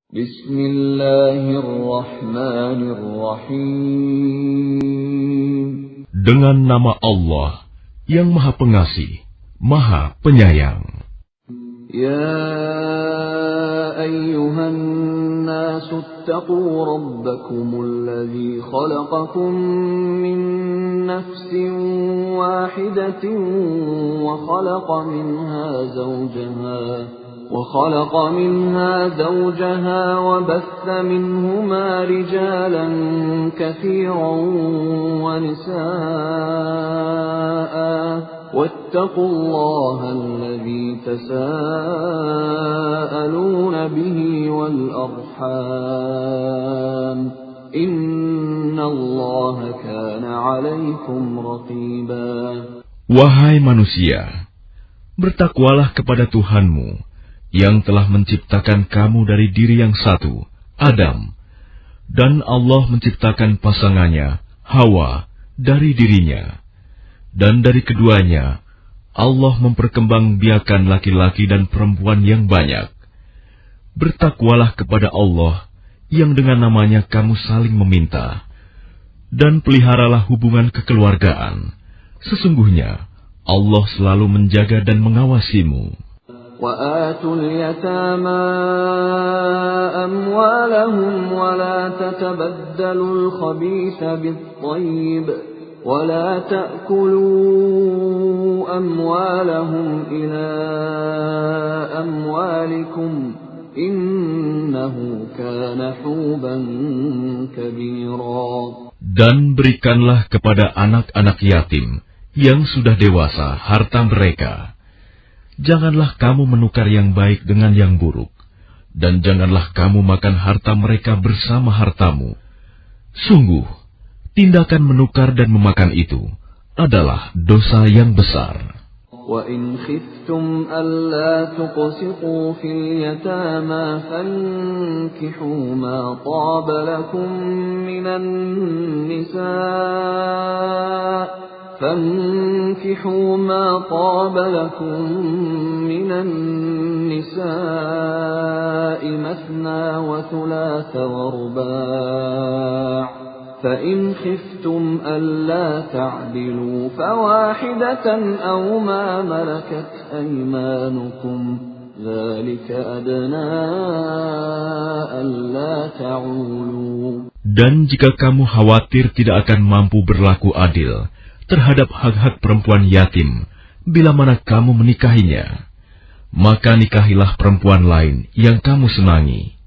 Bismillahirrahmanirrahim. Dengan nama Allah yang Maha Pengasih, Maha Penyayang. Ya ayyuhan nasu attaqu rabbakumul ladzi khalaqakum min nafsin wahidatin wa khalaqa minha zawjaha wa batha minhuma rijalan katsiran wa nisaa'a واتقوا الله الذي تساءلون به والأرحام إن الله كان عليكم رقيبا. Wahai manusia, bertakwalah kepada Tuhanmu yang telah menciptakan kamu dari diri yang satu, Adam, dan Allah menciptakan pasangannya, Hawa, dari dirinya. Dan dari keduanya, Allah memperkembangbiakan laki-laki dan perempuan yang banyak. Bertakwalah kepada Allah yang dengan namanya kamu saling meminta. Dan peliharalah hubungan kekeluargaan. Sesungguhnya, Allah selalu menjaga dan mengawasimu. وَآتُوا الْيَتَامَى أَمْوَالَهُمْ وَلَا تَتَبَدَّلُوا الْخَبِيثَ بِالطَّيِّبِ ولا تأكلوا أموالهم إلى أموالكم إنه كان حوبا كبيرا. Dan berikanlah kepada anak-anak yatim yang sudah dewasa harta mereka. Janganlah kamu menukar yang baik dengan yang buruk, dan janganlah kamu makan harta mereka bersama hartamu. Sungguh, tindakan menukar dan memakan itu adalah dosa yang besar. وَإِنْ خِفْتُمْ أَلَّا تُقْسِطُوا فِي الْيَتَامَى فَانكِحُوا مَا طَابَ لَكُم مِّنَ النِّسَاءِ مَثْنَىٰ وَثُلَاثَ وَرُبَاعَ فَإِنْ خِفْتُمْ أَلَّا تَعْدِلُوا فَوَاحِدَةً أَوْ مَا مَلَكَتْ أَيْمَانُكُمْ ذَلِكَ أَدْنَىٰ أَلَّا تَعُولُوا. Dan jika kamu khawatir tidak akan mampu berlaku adil terhadap hak-hak perempuan yatim bila mana kamu menikahinya, maka nikahilah perempuan lain yang kamu senangi,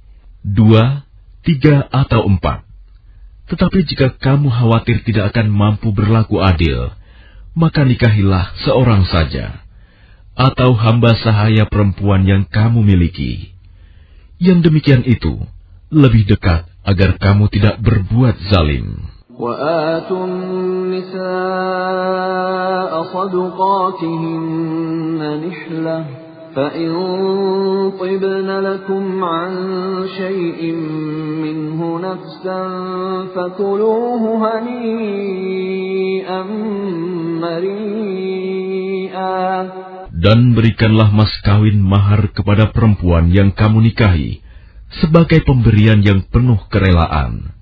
2, 3 atau 4. Tetapi jika kamu khawatir tidak akan mampu berlaku adil, maka nikahilah seorang saja, atau hamba sahaya perempuan yang kamu miliki. Yang demikian itu lebih dekat agar kamu tidak berbuat zalim. وَآتُوا النِّسَاءَ صَدُقَاتِهِنَّ نِحْلَةً فَإِنْ طِبْنَ لَكُمْ عَنْ شَيْءٍ مِّنْهُ نَفْسًا فَكُلُوهُ هَنِيئًا مَرِيئًا. Dan berikanlah mas kawin mahar kepada perempuan yang kamu nikahi sebagai pemberian yang penuh kerelaan.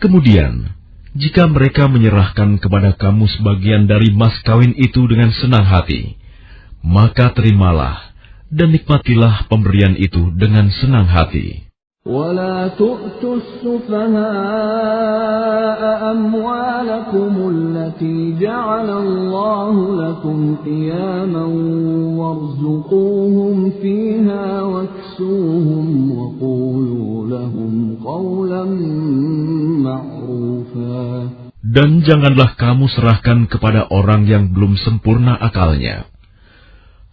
Kemudian, jika mereka menyerahkan kepada kamu sebagian dari mas kawin itu dengan senang hati, maka terimalah dan nikmatilah pemberian itu dengan senang hati. وَلَا تُؤْتُوا السُّفَهَاءَ أَمْوَالَكُمُ الَّتِي جَعَلَ اللَّهُ لَكُمْ قِيَامًا وَارْزُقُوهُمْ فِيهَا وَاكْسُوهُمْ وَقُولُوا لَهُمْ قَوْلًا مَّعْرُوفًا. Dan janganlah kamu serahkan kepada orang yang belum sempurna akalnya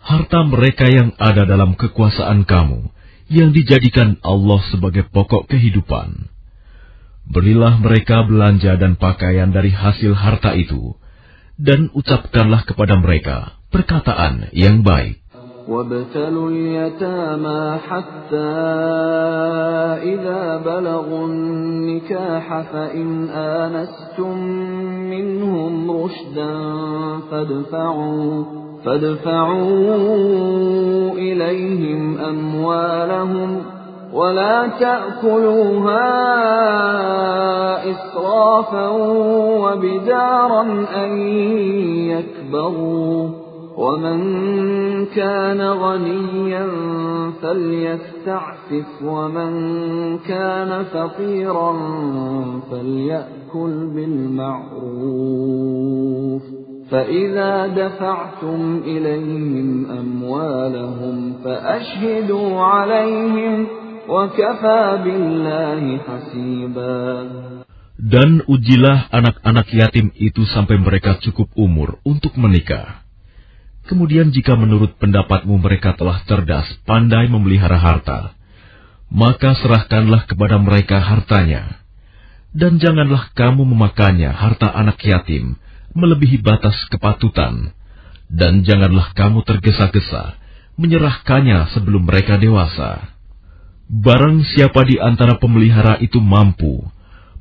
harta mereka yang ada dalam kekuasaan kamu, yang dijadikan Allah sebagai pokok kehidupan. Berilah mereka belanja dan pakaian dari hasil harta itu, dan ucapkanlah kepada mereka perkataan yang baik. وَابْتَلُوا الْيَتَامَى حَتَّى إِذَا بَلَغُوا النِّكَاحَ فَإِنْ آنَسْتُمْ مِنْهُمْ رُشْدًا فادفعوا إليهم أموالهم ولا تأكلوها إسرافا وبدارا أن يكبروا ومن كان غنيا فليستعفف ومن كان فقيرا فليأكل بالمعروف فإذا دفعتم إليهم أموالهم فأشهدوا عليهم وكفى بالله حسيبا. Dan ujilah anak-anak yatim itu sampai mereka cukup umur untuk menikah. Kemudian jika menurut pendapatmu mereka telah cerdas, pandai memelihara harta, maka serahkanlah kepada mereka hartanya. Dan janganlah kamu memakannya harta anak yatim melebihi batas kepatutan, dan janganlah kamu tergesa-gesa menyerahkannya sebelum mereka dewasa. Barang siapa di antara pemelihara itu mampu,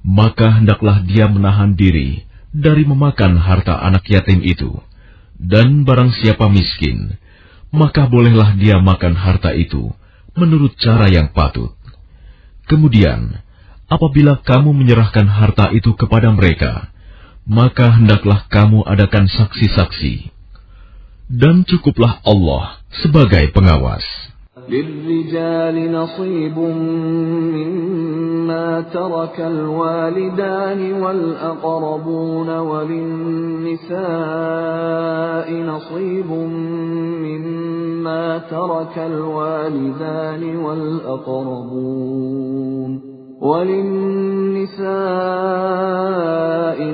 maka hendaklah dia menahan diri dari memakan harta anak yatim itu. Dan barang siapa miskin, maka bolehlah dia makan harta itu menurut cara yang patut. Kemudian, apabila kamu menyerahkan harta itu kepada mereka, maka hendaklah kamu adakan saksi-saksi. Dan cukuplah Allah sebagai pengawas. للرجال نصيب مما ترك الوالدان والأقربون وللنساء نصيب مما ترك الوالدان والأقربون وللنساء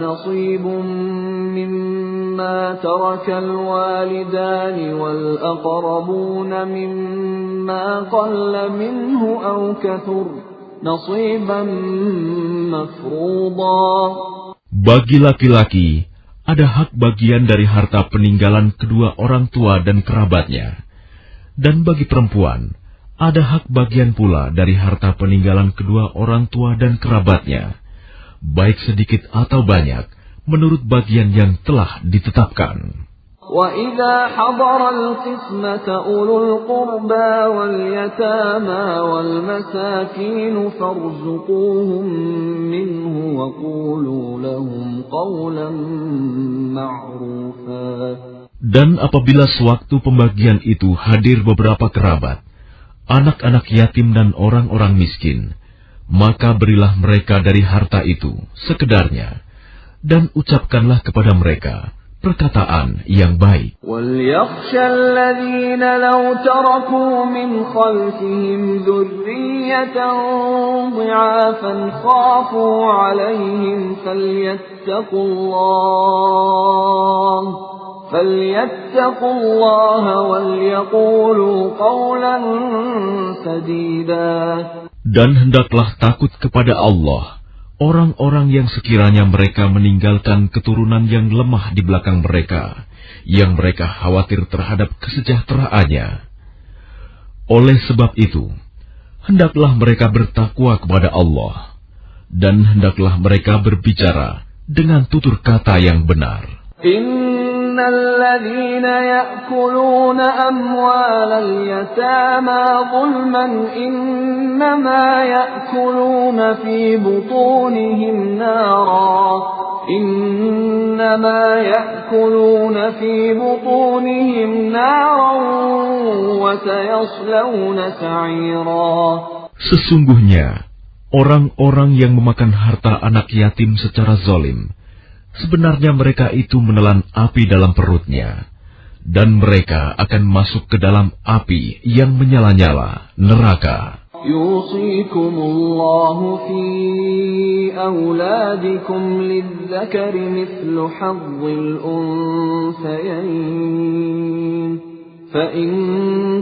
نصيب مما ترك الوالدان والأقربون مما قل منه أو كثر نصيبا مفروضا. Bagi laki-laki ada hak bagian dari harta peninggalan kedua orang tua dan kerabatnya, dan bagi perempuan ada hak bagian pula dari harta peninggalan kedua orang tua dan kerabatnya, baik sedikit atau banyak, menurut bagian yang telah ditetapkan. وَإِذَا حَضَرَ الْقِسْمَةَ أُولُو الْقُرْبَى وَالْيَتَامَى وَالْمَسَاكِينُ فَارْزُقُوهُم مِّنْهُ وَقُولُوا لَهُمْ قَوْلًا مَّعْرُوفًا. Dan apabila sewaktu pembagian itu hadir beberapa kerabat, anak-anak yatim dan orang-orang miskin, maka berilah mereka dari harta itu sekedarnya, dan ucapkanlah kepada mereka perkataan yang baik. وَلْيَخْشَ الَّذِينَ لَوْ تَرَكُوا مِنْ خَلْفِهِمْ ذُرِّيَّةً ضِعَافًا خَافُوا عَلَيْهِمْ فَلْيَتَّقُوا اللَّهَ وَلْيَقُولُوا قَوْلًا سَدِيدًا. Dan hendaklah takut kepada Allah orang-orang yang sekiranya mereka meninggalkan keturunan yang lemah di belakang mereka, yang mereka khawatir terhadap kesejahteraannya. Oleh sebab itu, hendaklah mereka bertakwa kepada Allah, dan hendaklah mereka berbicara dengan tutur kata yang benar. الذين يأكلون أموال اليتامى ظلما إنما يأكلون في بطونهم نارا وسيصلون سعيرا. Sesungguhnya orang-orang yang memakan harta anak yatim secara zalim, sebenarnya mereka itu menelan api dalam perutnya, dan mereka akan masuk ke dalam api yang menyala-nyala, neraka. Yusikumullahu fi awladikum lidzakari mithlu hazzil unsayayn. فَإِن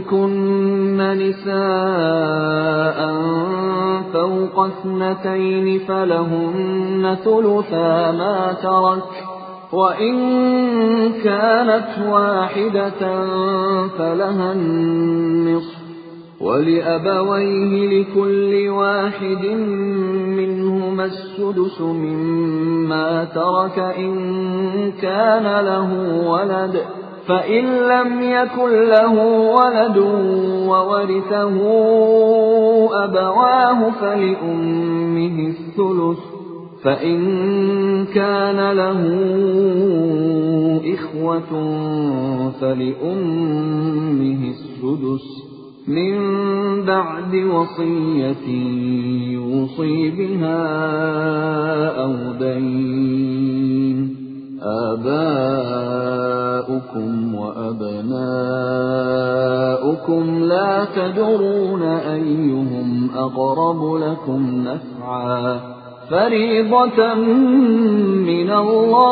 كُنَّ نِسَاءً فَوْقَ اثْنَتَيْنِ فَلَهُنَّ ثُلُثَا مَا تَرَكَ وَإِن كَانَتْ وَاحِدَةً فَلَهَا النِّصْفُ وَلِأَبَوَيْهِ لِكُلِّ وَاحِدٍ مِّنْهُمَا السُّدُسُ مِمَّا تَرَكَ إِن كَانَ لَهُ وَلَدٌ فإن لم يكن له ولد وورثه أبواه فلأمه الثلث فإن كان له إخوة فلأمه السدس من بعد وصية يوصي بها أو دين آباؤكم وأبناؤكم لا تدرون أيهم أقرب لكم نفعا فريضة من الله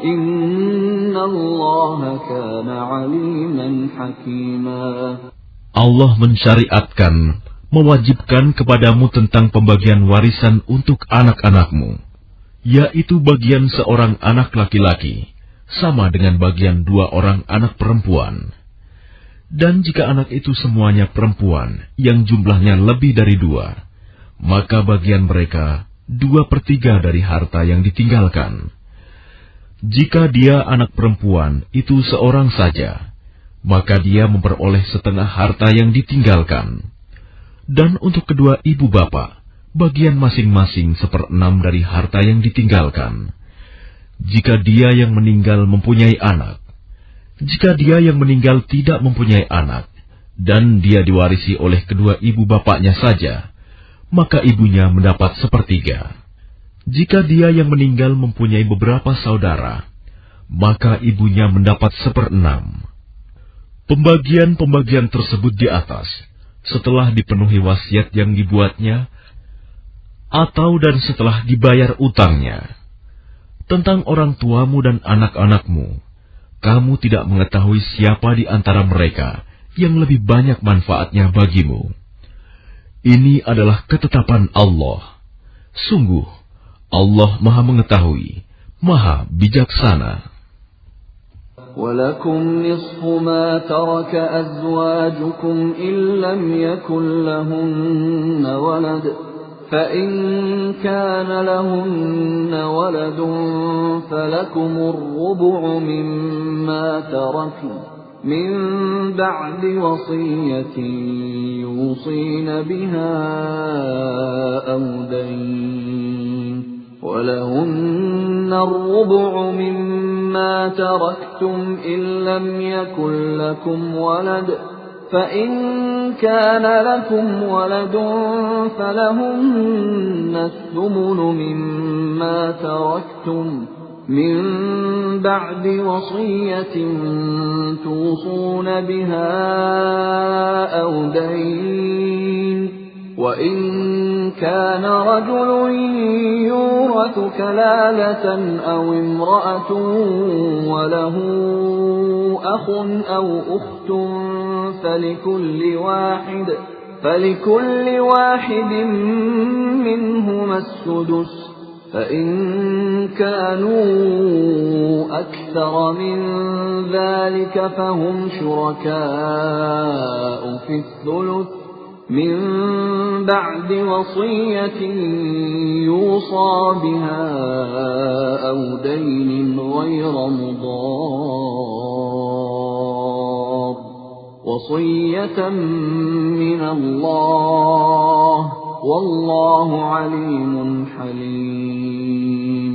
إن الله كان عليما حكيما. Allah mensyariatkan, mewajibkan kepadamu tentang pembagian warisan untuk anak-anakmu, yaitu bagian seorang anak laki-laki, sama dengan bagian 2 orang anak perempuan. Dan jika anak itu semuanya perempuan, yang jumlahnya lebih dari 2, maka bagian mereka 2/3 dari harta yang ditinggalkan. Jika dia anak perempuan itu seorang saja, maka dia memperoleh setengah harta yang ditinggalkan. Dan untuk kedua ibu bapak, bagian masing-masing 1/6 dari harta yang ditinggalkan. Jika dia yang meninggal mempunyai anak, jika dia yang meninggal tidak mempunyai anak, dan dia diwarisi oleh kedua ibu bapaknya saja, maka ibunya mendapat 1/3. Jika dia yang meninggal mempunyai beberapa saudara, maka ibunya mendapat 1/6. Pembagian-pembagian tersebut di atas, setelah dipenuhi wasiat yang dibuatnya, atau dan setelah dibayar utangnya. Tentang orang tuamu dan anak-anakmu, kamu tidak mengetahui siapa di antara mereka yang lebih banyak manfaatnya bagimu. Ini adalah ketetapan Allah. Sungguh, Allah Maha Mengetahui, Maha Bijaksana. وَلَكُمْ نِصْفُ مَا تَرَكَ أَزْوَاجُكُمْ إِن لَّمْ يَكُن لَّهُنَّ وَلَدٌ فَإِن كَانَ لَهُنَّ وَلَدٌ فَلَكُمُ الرُّبُعُ مِمَّا تَرَكْنَ من بعد وصية يوصين بها أو دين ولهن الربع مما تركتم إن لم يكن لكم ولد فإن كان لكم ولد فلهن الثمن مما تركتم من بعد وصية توصون بها أو دين وإن كان رجل يورث كلالة أو امرأة وله أخ أو أخت فلكل واحد منهما السدس فإن كانوا أكثر من ذلك فهم شركاء في الثلث من بعد وصية يوصى بها أو دين غير مضار وصية من الله والله عليم حليم.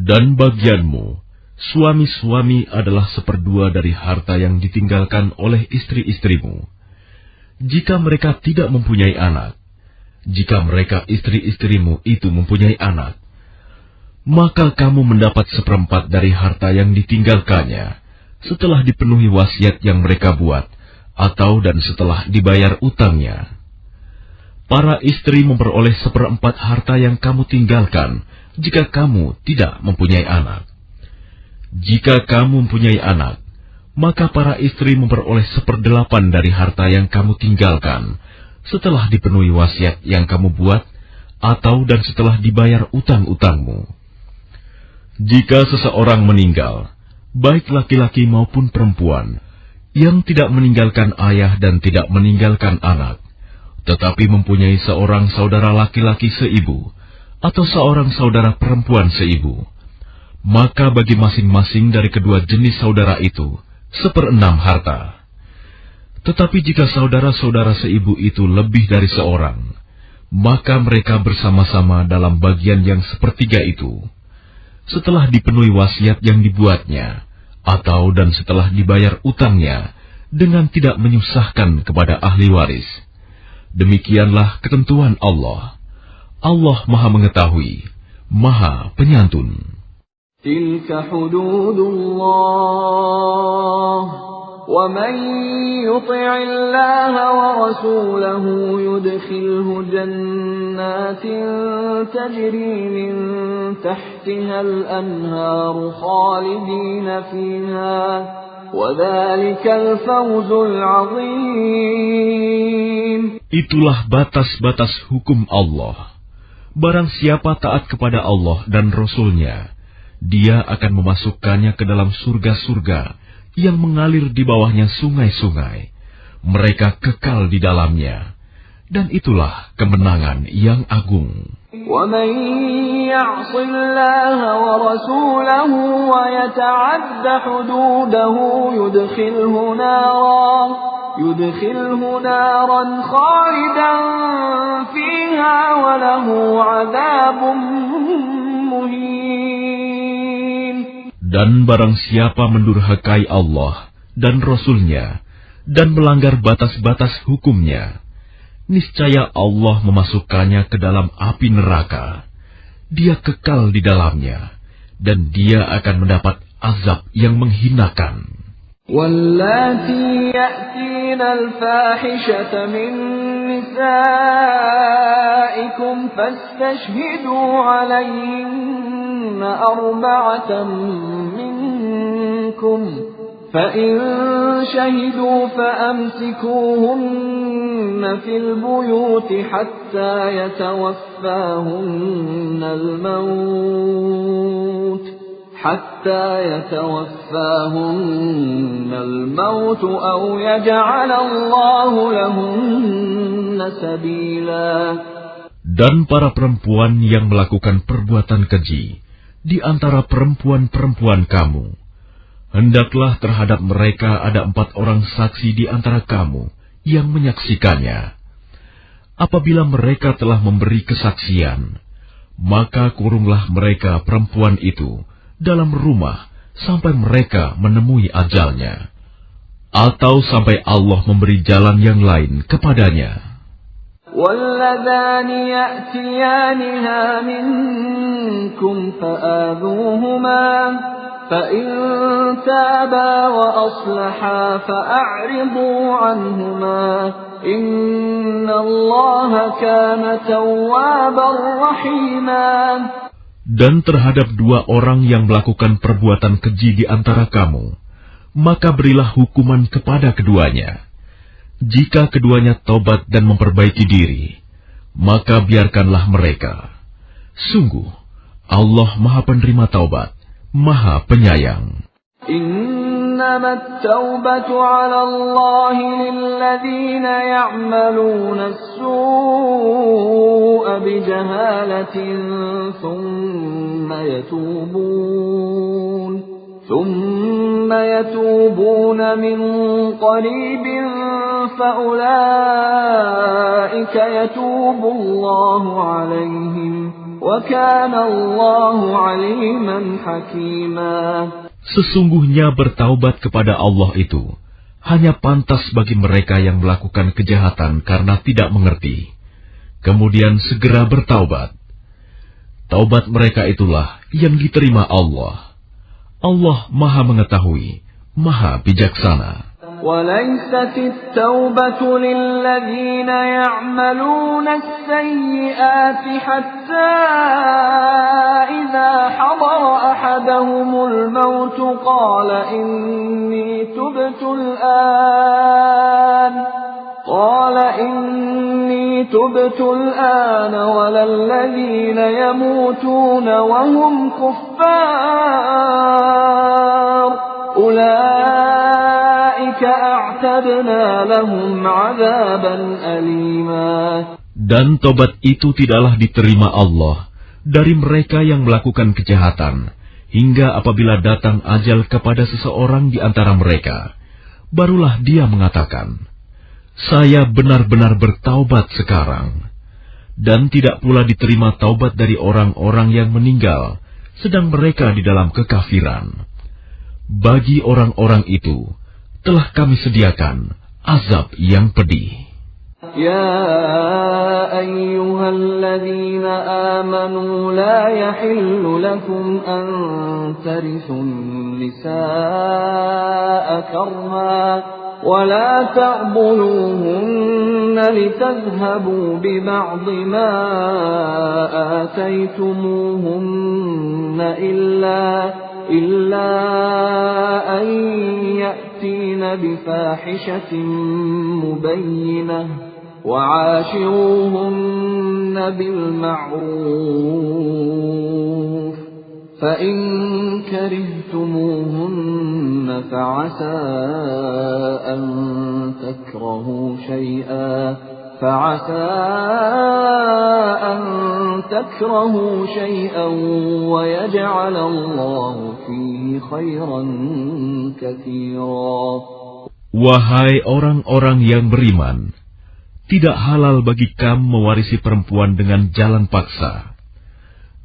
Dan bagianmu, suami-suami adalah 1/2 dari harta yang ditinggalkan oleh istri-istrimu. Jika mereka tidak mempunyai anak, jika mereka istri-istrimu itu mempunyai anak, maka kamu mendapat 1/4 dari harta yang ditinggalkannya, setelah dipenuhi wasiat yang mereka buat, atau dan setelah dibayar utangnya. Para istri memperoleh 1/4 harta yang kamu tinggalkan, jika kamu tidak mempunyai anak. Jika kamu mempunyai anak, maka para istri memperoleh 1/8 dari harta yang kamu tinggalkan, setelah dipenuhi wasiat yang kamu buat, atau dan setelah dibayar utang-utangmu. Jika seseorang meninggal, baik laki-laki maupun perempuan, yang tidak meninggalkan ayah dan tidak meninggalkan anak, tetapi mempunyai seorang saudara laki-laki seibu, atau seorang saudara perempuan seibu, maka bagi masing-masing dari kedua jenis saudara itu 1/6 harta. Tetapi jika saudara-saudara seibu itu lebih dari seorang, maka mereka bersama-sama dalam bagian yang 1/3 itu, setelah dipenuhi wasiat yang dibuatnya, atau dan setelah dibayar utangnya, dengan tidak menyusahkan kepada ahli waris. Demikianlah ketentuan Allah. Allah Maha Mengetahui, Maha Penyantun. Tilka hududullah, wa man yuti'illaha wa rasulahu yudkhilhu jannatin tajri min tahtiha al-anharu khalidina fiha, wa dhalikal fawzul 'azim. Itulah batas-batas hukum Allah. Barang siapa taat kepada Allah dan Rasul-Nya, dia akan memasukkannya ke dalam surga-surga yang mengalir di bawahnya sungai-sungai. Mereka kekal di dalamnya. Dan itulah kemenangan yang agung. وَمَن يَعْصِ اللَّهَ وَرَسُولَهُ وَيَتَعَدَّ حُدُودَهُ يُدْخِلْهُ نَارًا خَالِدًا فِيهَا وَلَهُ عَذَابٌ مُهِينٌ. Dan barang siapa mendurhakai Allah dan Rasul-Nya dan melanggar batas-batas hukum-Nya, niscaya Allah memasukkannya ke dalam api neraka. Dia kekal di dalamnya, dan dia akan mendapat azab yang menghinakan. وَاللَّاتِي يَأْتِينَ الْفَاحِشَةَ مِن نِّسَائِكُمْ فَاسْتَشْهِدُوا عَلَيْهِنَّ 4 مِّنكُمْ فَإِن شَهِدُوا فَأَمْسِكُوهُنَّ فِي الْبُيُوتِ حَتَّى يَتَوَفَّاهُنَّ الموت أو يجعل الله لهن سبيلا. Dan para perempuan yang melakukan perbuatan keji di antara perempuan-perempuan kamu, hendaklah terhadap mereka ada 4 orang saksi di antara kamu yang menyaksikannya. Apabila mereka telah memberi kesaksian, maka kurunglah mereka perempuan itu dalam rumah sampai mereka menemui ajalnya, atau sampai Allah memberi jalan yang lain kepadanya. وَاللَّذَانِ يَأْتِيَانِهَا مِنكُمْ فَآذُوهُمَا فَإِن تَابَا وَأَصْلَحَا فَأَعْرِضُوا عَنْهُمَا إِنَّ اللَّهَ كَانَ تَوَّابًا رَحِيمًا. Dan terhadap 2 orang yang melakukan perbuatan keji di antara kamu, maka berilah hukuman kepada keduanya. Jika keduanya tobat dan memperbaiki diri, maka biarkanlah mereka. Sungguh, Allah Maha Penerima Taubat, Maha Penyayang. إنما التوبة على الله للذين يعملون السوء بجهالة ثم يتوبون من قريب فأولئك يتوب الله عليهم وكان الله عليما حكيما. Sesungguhnya bertaubat kepada Allah itu hanya pantas bagi mereka yang melakukan kejahatan karena tidak mengerti, kemudian segera bertaubat. Taubat mereka itulah yang diterima Allah. Allah Maha Mengetahui, Maha Bijaksana. وَلَيْسَتِ التَّوْبَةُ لِلَّذِينَ يَعْمَلُونَ السَّيِّئَاتِ حَتَّى إِذَا حَضَرَ أَحَدَهُمُ الْمَوْتُ قَالَ إِنِّي تُبْتُ الْآنَ وَلَا الَّذِينَ يَمُوتُونَ وَهُمْ كُفَّارٌ أُولَئِكَ أَعْتَدْنَا لَهُمْ عَذَابًا أَلِيمًا. Dan tobat itu tidaklah diterima Allah dari mereka yang melakukan kejahatan hingga apabila datang ajal kepada seseorang di antara mereka, barulah dia mengatakan, "Saya benar-benar bertaubat sekarang." Dan tidak pula diterima taubat dari orang-orang yang meninggal, sedang mereka di dalam kekafiran. Bagi orang-orang itu, telah kami sediakan azab yang pedih. يا أيها الذين آمنوا لا يحل لكم أن ترثوا النساء كرها ولا تعضلوهن لتذهبوا ببعض ما آتيتموهن إلا أن يأتين بفاحشة مبينة وعاشروهن بالمعروف فإن كرهتموهن فعسى أن تكرهوا شيئا ويجعل الله فيه خيرا كثيرا. Wahai orang-orang yang beriman, tidak halal bagi kamu mewarisi perempuan dengan jalan paksa.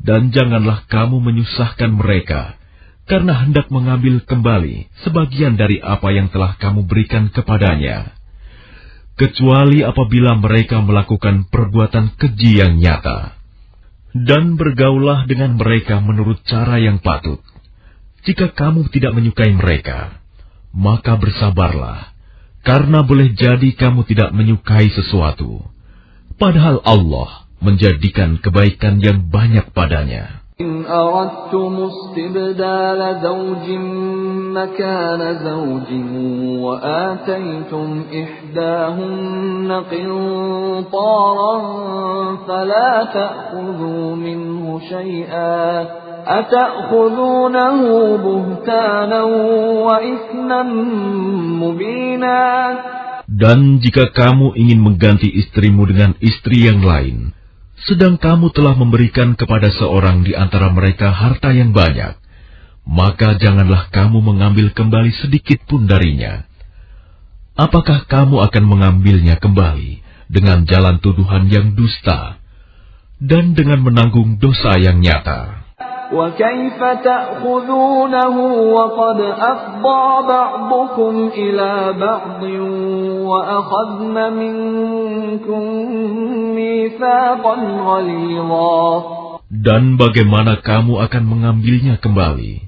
Dan janganlah kamu menyusahkan mereka, karena hendak mengambil kembali sebagian dari apa yang telah kamu berikan kepadanya. Kecuali apabila mereka melakukan perbuatan keji yang nyata. Dan bergaullah dengan mereka menurut cara yang patut. Jika kamu tidak menyukai mereka, maka bersabarlah. Karena boleh jadi kamu tidak menyukai sesuatu, padahal Allah menjadikan kebaikan yang banyak padanya. إن أردتم استبدال زوج مكان زوج وآتيتم إحداهن قنطارا فلا تأخذوا منه شيئا أتأخذونه بهتانا وإثما مبينا. Dan jika kamu ingin mengganti istrimu dengan istri yang lain, sedang kamu telah memberikan kepada seorang di antara mereka harta yang banyak, maka janganlah kamu mengambil kembali sedikit pun darinya. Apakah kamu akan mengambilnya kembali dengan jalan tuduhan yang dusta dan dengan menanggung dosa yang nyata? وَكَيْفَ تَأْخُذُونَهُ وَقَدْ أَفْضَىٰ بَعْضُكُمْ إِلَىٰ بَعْضٍ وَأَخَذْنَ مِنكُم مِّيثَاقًا غَلِيظًا. Dan bagaimana kamu akan mengambilnya kembali,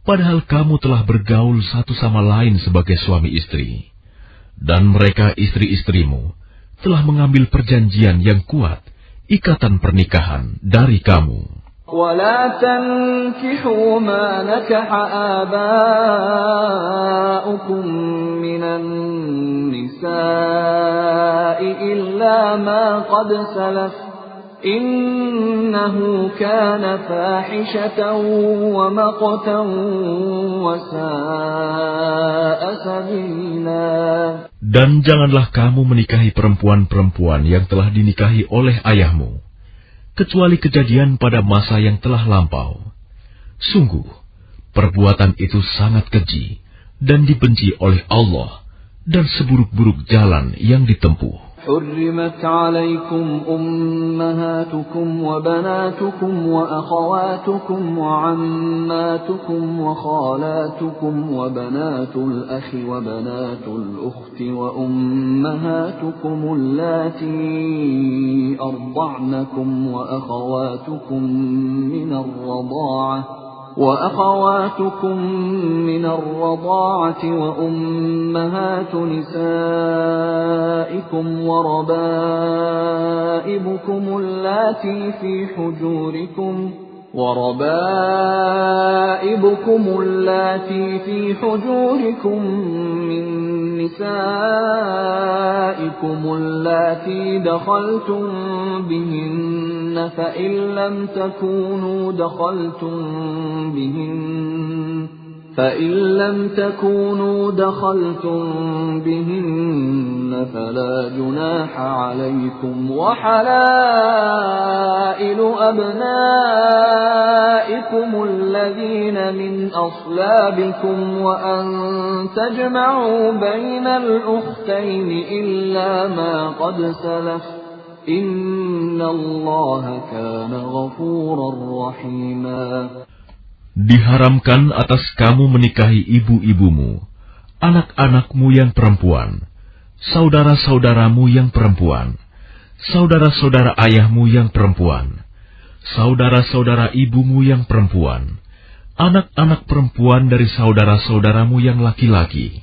padahal kamu telah bergaul satu sama lain sebagai suami istri, dan mereka istri-istrimu telah mengambil perjanjian yang kuat, ikatan pernikahan dari kamu. ولا تنكحوا ما نكح آباؤكم من النساء إلا ما قد سلف إنه كان فاحشة ومقتا وساء سبيلا. Dan janganlah kamu menikahi perempuan-perempuan yang telah dinikahi oleh ayahmu, kecuali kejadian pada masa yang telah lampau. Sungguh, perbuatan itu sangat keji dan dibenci oleh Allah, dan seburuk-buruk jalan yang ditempuh. حرمت عليكم أمهاتكم وبناتكم وأخواتكم وعماتكم وخالاتكم وبنات الأخ وبنات الأخت وأمهاتكم اللاتي أرضعنكم وأخواتكم من الرضاعة وأمهات نسائكم وربائبكم اللاتي في حجوركم من نسائكم اللاتي دخلتم بهن فإن لم تكونوا دخلتم بهن فإن لم تكونوا دخلتم بهن فلا جناح عليكم وحلائل أبنائكم الذين من أصلابكم وأن تجمعوا بين الأختين إلا ما قد سلف إن الله كان غفورا رحيما. Diharamkan atas kamu menikahi ibu-ibumu, anak-anakmu yang perempuan, saudara-saudaramu yang perempuan, saudara-saudara ayahmu yang perempuan, saudara-saudara ibumu yang perempuan, anak-anak perempuan dari saudara-saudaramu yang laki-laki,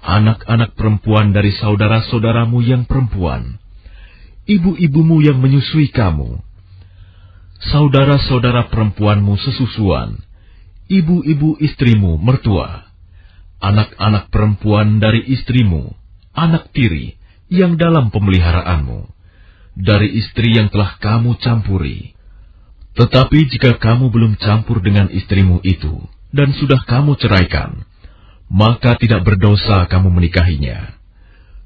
anak-anak perempuan dari saudara-saudaramu yang perempuan, ibu-ibumu yang menyusui kamu, saudara-saudara perempuanmu sesusuan, ibu-ibu istrimu mertua, anak-anak perempuan dari istrimu, anak tiri yang dalam pemeliharaanmu, dari istri yang telah kamu campuri. Tetapi jika kamu belum campur dengan istrimu itu, dan sudah kamu ceraikan, maka tidak berdosa kamu menikahinya.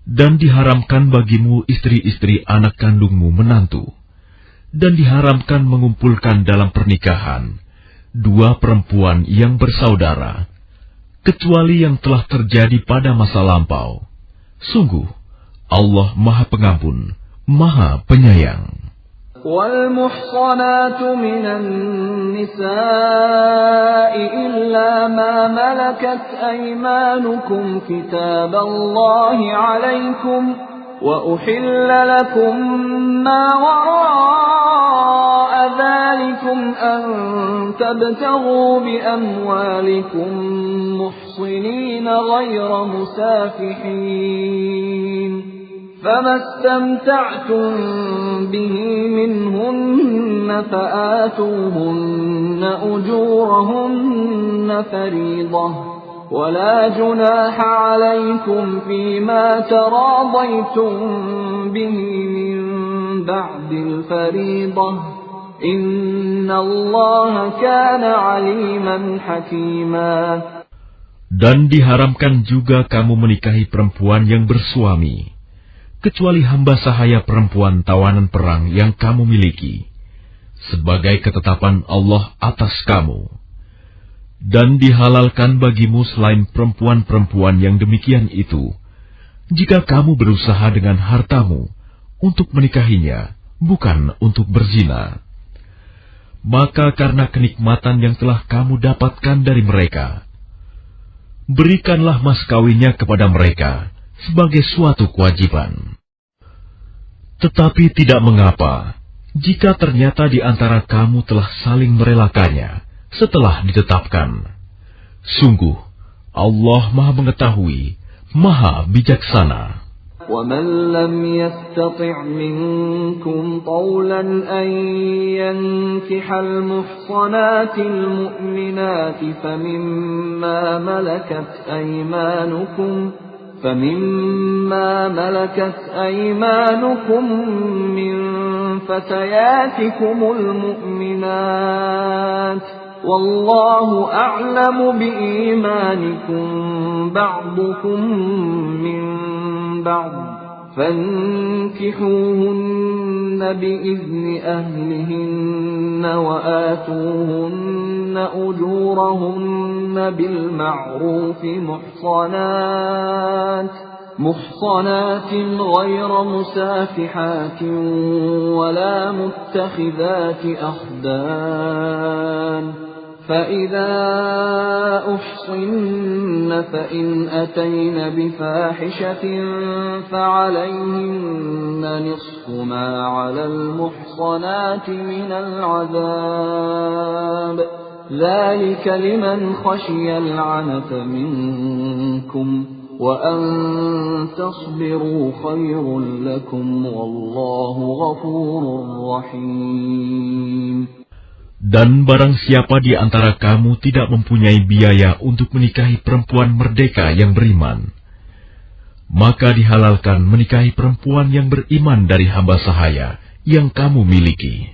Dan diharamkan bagimu istri-istri anak kandungmu menantu, dan diharamkan mengumpulkan dalam pernikahan dua perempuan yang bersaudara, kecuali yang telah terjadi pada masa lampau. Sungguh, Allah Maha Pengampun, Maha Penyayang. والمحصنات من النساء إلا ما ملكت أيمانكم كتاب الله عليكم وأحل لكم ما وراء ذلكم أن تبتغوا بأموالكم محصنين غير مسافحين فما استمتعتم به منهن فآتوهن أجورهن فريضة ولا جناح عليكم فيما تراضيتم به من بعد الفريضة إن الله كان عليما حكيما. Dan diharamkan juga kamu menikahi perempuan yang bersuami, kecuali hamba sahaya perempuan tawanan perang yang kamu miliki, sebagai ketetapan Allah atas kamu. Dan dihalalkan bagimu selain perempuan-perempuan yang demikian itu, jika kamu berusaha dengan hartamu untuk menikahinya, bukan untuk berzina. Maka karena kenikmatan yang telah kamu dapatkan dari mereka, berikanlah mas kawinnya kepada mereka sebagai suatu kewajiban. Tetapi tidak mengapa, jika ternyata di antara kamu telah saling merelakannya setelah ditetapkan. Sungguh, Allah Maha Mengetahui, Maha Bijaksana. وَمَنْ لَمْ يَسْتَطِعْ مِنْكُمْ طَوْلًا أَنْ يَنْكِحَ الْمُحْصَنَاتِ الْمُؤْمِنَاتِ فَمِمَّا مَلَكَتْ أَيْمَانُكُمْ مِنْ فَتَيَاتِكُمُ الْمُؤْمِنَاتِ وَاللَّهُ أَعْلَمُ بِإِيمَانِكُمْ بَعْضُكُمْ مِنْ بَعْضٍ فَانكِحُوهُنَّ بِإِذْنِ أَهْلِهِنَّ وَآتُوهُنَّ أُجُورَهُنَّ بِالْمَعْرُوفِ محصنات غير مسافحات ولا متخذات أخدان فإذا أحصن فإن أتين بفاحشة فعليهن نصف ما على المحصنات من العذاب ذلك لمن خشي العنة منكم وأن تصبروا خير لكم والله غفور رحيم. Dan barang siapa di antara kamu tidak mempunyai biaya untuk menikahi perempuan merdeka yang beriman, maka dihalalkan menikahi perempuan yang beriman dari hamba sahaya yang kamu miliki.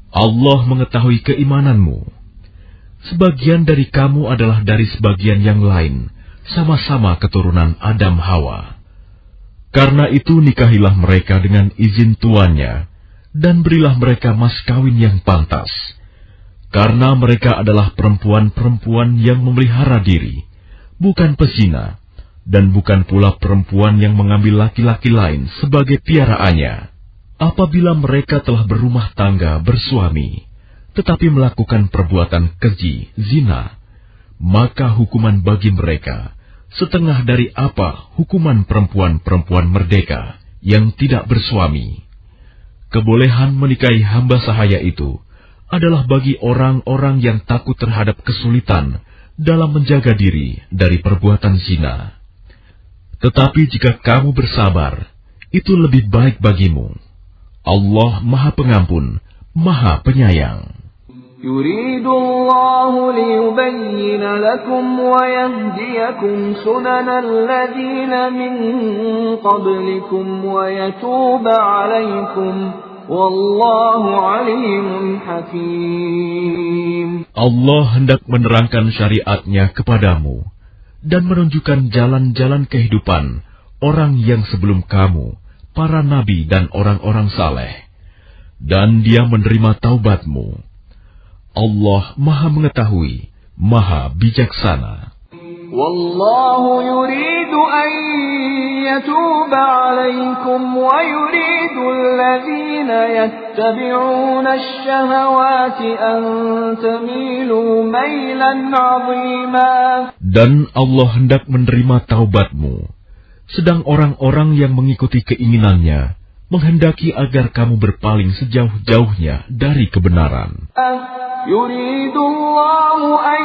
Allah mengetahui keimananmu. sebagian dari kamu adalah dari sebagian yang lain, sama-sama keturunan Adam Hawa. Karena itu nikahilah mereka dengan izin tuannya, dan berilah mereka mas kawin yang pantas. Karena mereka adalah perempuan-perempuan yang memelihara diri, bukan pezina, dan bukan pula perempuan yang mengambil laki-laki lain sebagai piaraannya. Apabila mereka telah berumah tangga bersuami, tetapi melakukan perbuatan keji, zina, maka hukuman bagi mereka setengah dari apa hukuman perempuan-perempuan merdeka yang tidak bersuami. Kebolehan menikahi hamba sahaya itu adalah bagi orang-orang yang takut terhadap kesulitan dalam menjaga diri dari perbuatan zina. Tetapi jika kamu bersabar, itu lebih baik bagimu. Allah Maha Pengampun, Maha Penyayang. Yuridu Allahu liyubayyina lakum wa yahdiyakum sunanal ladzina min qablikum wa yatuba 'alaikum wallahu 'alimun hakim. Allah hendak menerangkan syariatnya kepadamu dan menunjukkan jalan-jalan kehidupan orang yang sebelum kamu, para nabi dan orang-orang saleh, dan Dia menerima taubatmu. Allah Maha Mengetahui, Maha Bijaksana. Wallahu yuridu an yatuba 'alaikum wa yuridu alladhina yattabi'una ash-shahawati an tamilu mailan 'azima. Dan Allah hendak menerima taubatmu, sedang orang-orang yang mengikuti keinginannya menghendaki agar kamu berpaling sejauh-jauhnya dari kebenaran. Yuridu Allahu an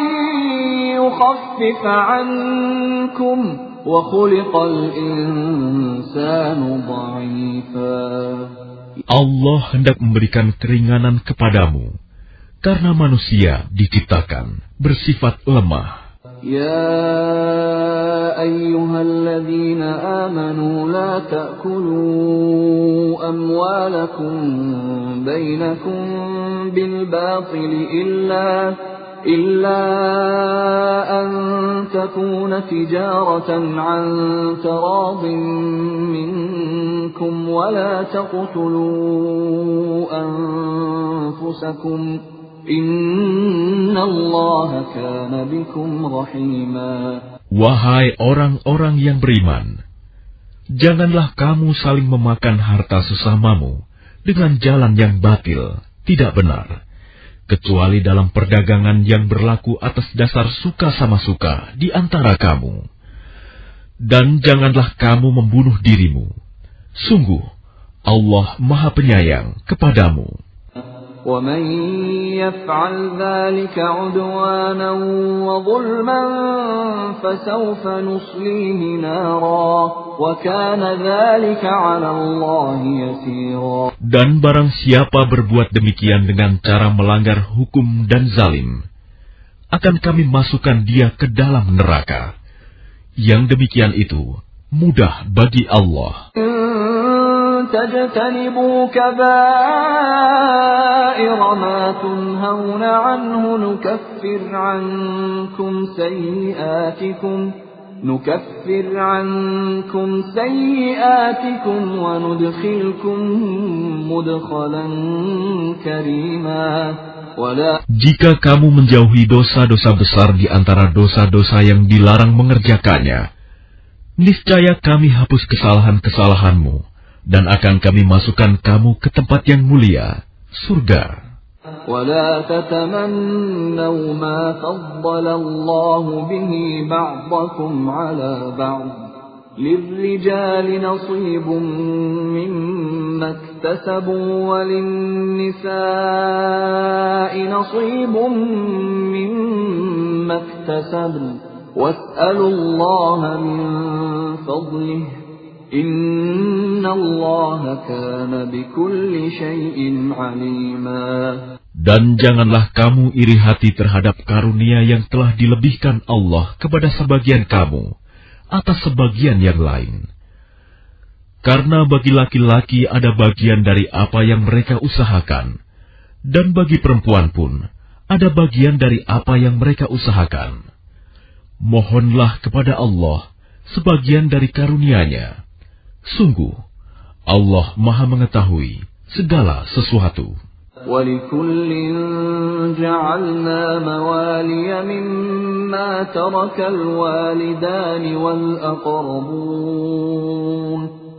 yukhaffifa 'ankum wa khuliqal insanu dha'ifa. Allah hendak memberikan keringanan kepadamu, karena manusia diciptakan bersifat lemah. يا أيها الذين آمنوا لا تأكلوا أموالكم بينكم بالباطل إلا أن تكون تجارة عن تراض منكم ولا تقتلوا أنفسكم Innallaha kana bikum rahima. Wahai orang-orang yang beriman, janganlah kamu saling memakan harta sesamamu dengan jalan yang batil, tidak benar, kecuali dalam perdagangan yang berlaku atas dasar suka sama suka di antara kamu. Dan janganlah kamu membunuh dirimu. Sungguh, Allah Maha Penyayang kepadamu. وَمَنْ يَفْعَلْ ذَلِكَ عُدْوَانًا وَظُلْمًا فَسَوْفَ نُصْلِيهِ نَارًا وَكَانَ ذَلِكَ عَلَى اللَّهِ يَسِيرًا. Dan barang siapa berbuat demikian dengan cara melanggar hukum dan zalim, akan kami masukkan dia ke dalam neraka. Yang demikian itu mudah bagi Allah. تجتنبوا كبائر ما تنهون عنه نكفر عنكم سيئاتكم وندخلكم مدخلا كريما. Jika kamu menjauhi dosa-dosa besar di antara dosa-dosa yang dilarang mengerjakannya, niscaya kami hapus kesalahan-kesalahanmu dan akan kami masukkan kamu ke tempat yang mulia, surga. وَلَا تَتَمَنَّوْا مَا فَضَّلَ اللَّهُ بِهِ بَعْضَكُمْ عَلَى بَعْضٍ لِلرِّجَالِ نَصِيبٌ مِّمَّا اكْتَسَبُوا وَلِلنِّسَاءِ نَصِيبٌ مِّمَّا اكْتَسَبْنَ وَاسْأَلُوا اللَّهَ مِن فَضْلِهِ Innallaha kana bikulli syai'in 'alima. Dan janganlah kamu iri hati terhadap karunia yang telah dilebihkan Allah kepada sebagian kamu atas sebagian yang lain. Karena bagi laki-laki ada bagian dari apa yang mereka usahakan, dan bagi perempuan pun ada bagian dari apa yang mereka usahakan. Mohonlah kepada Allah sebagian dari karunia-Nya. Sungguh, Allah Maha Mengetahui segala sesuatu. وَلِكُلٍّ جَعَلْنَا مَوَالِيَ مِمَّا تَرَكَ الْوَالِدَانِ وَالْأَقْرَبُونَ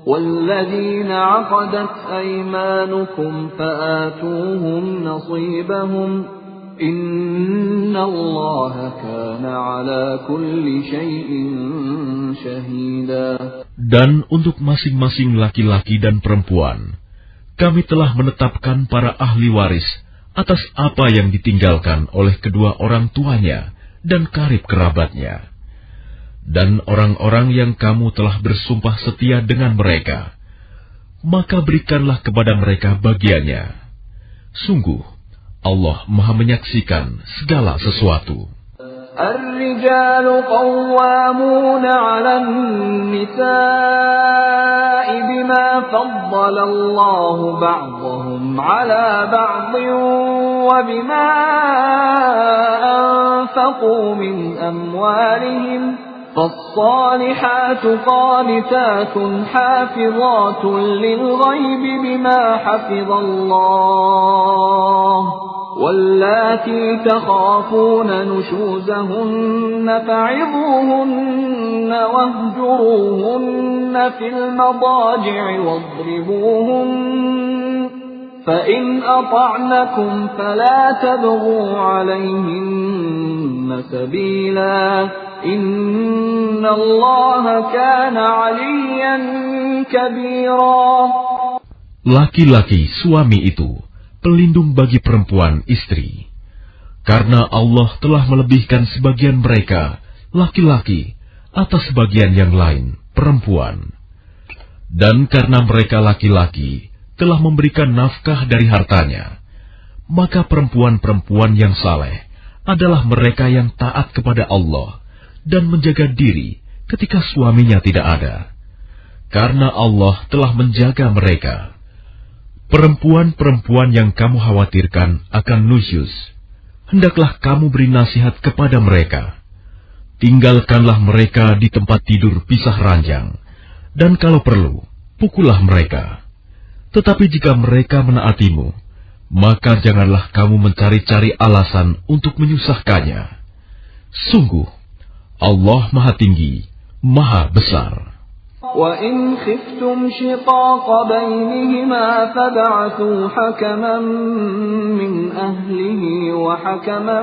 وَالَّذِينَ عَقَدَتْ أَيْمَانُكُمْ فَآتُوهُمْ نَصِيبَهُمْ إِنَّ اللَّهَ كَانَ عَلَى كُلِّ شَيْءٍ شَهِيدًا. Dan untuk masing-masing laki-laki dan perempuan, kami telah menetapkan para ahli waris atas apa yang ditinggalkan oleh kedua orang tuanya dan karib kerabatnya. Dan orang-orang yang kamu telah bersumpah setia dengan mereka, maka berikanlah kepada mereka bagiannya. Sungguh, Allah Maha menyaksikan segala sesuatu. الرجال قوامون على النساء بما فضل الله بعضهم على بعض وبما أنفقوا من أموالهم فالصالحات قانتات حافظات للغيب بما حفظ الله واللاتي تخافون نشوزهن فعظوهن واهجروهن في المضاجع واضربوهن فإن أطعنكم فلا تبغوا عليهن سبيلا إن الله كان عليا كبيرا. Laki-laki suami itu pelindung bagi perempuan istri, karena Allah telah melebihkan sebagian mereka, laki-laki, atas sebagian yang lain, perempuan. Dan karena mereka laki-laki telah memberikan nafkah dari hartanya, maka perempuan-perempuan yang saleh adalah mereka yang taat kepada Allah dan menjaga diri ketika suaminya tidak ada, karena Allah telah menjaga mereka. Perempuan-perempuan yang kamu khawatirkan akan nusyuz, hendaklah kamu beri nasihat kepada mereka. Tinggalkanlah mereka di tempat tidur pisah ranjang, dan kalau perlu, pukullah mereka. Tetapi jika mereka menaatimu, maka janganlah kamu mencari-cari alasan untuk menyusahkannya. Sungguh, Allah Maha Tinggi, Maha Besar. وَإِنْ خِفْتُمْ شِقَاقَ بَيْنِهِمَا فَابْعَثُوا حَكَمًا مِّنْ أَهْلِهِ وَحَكَمًا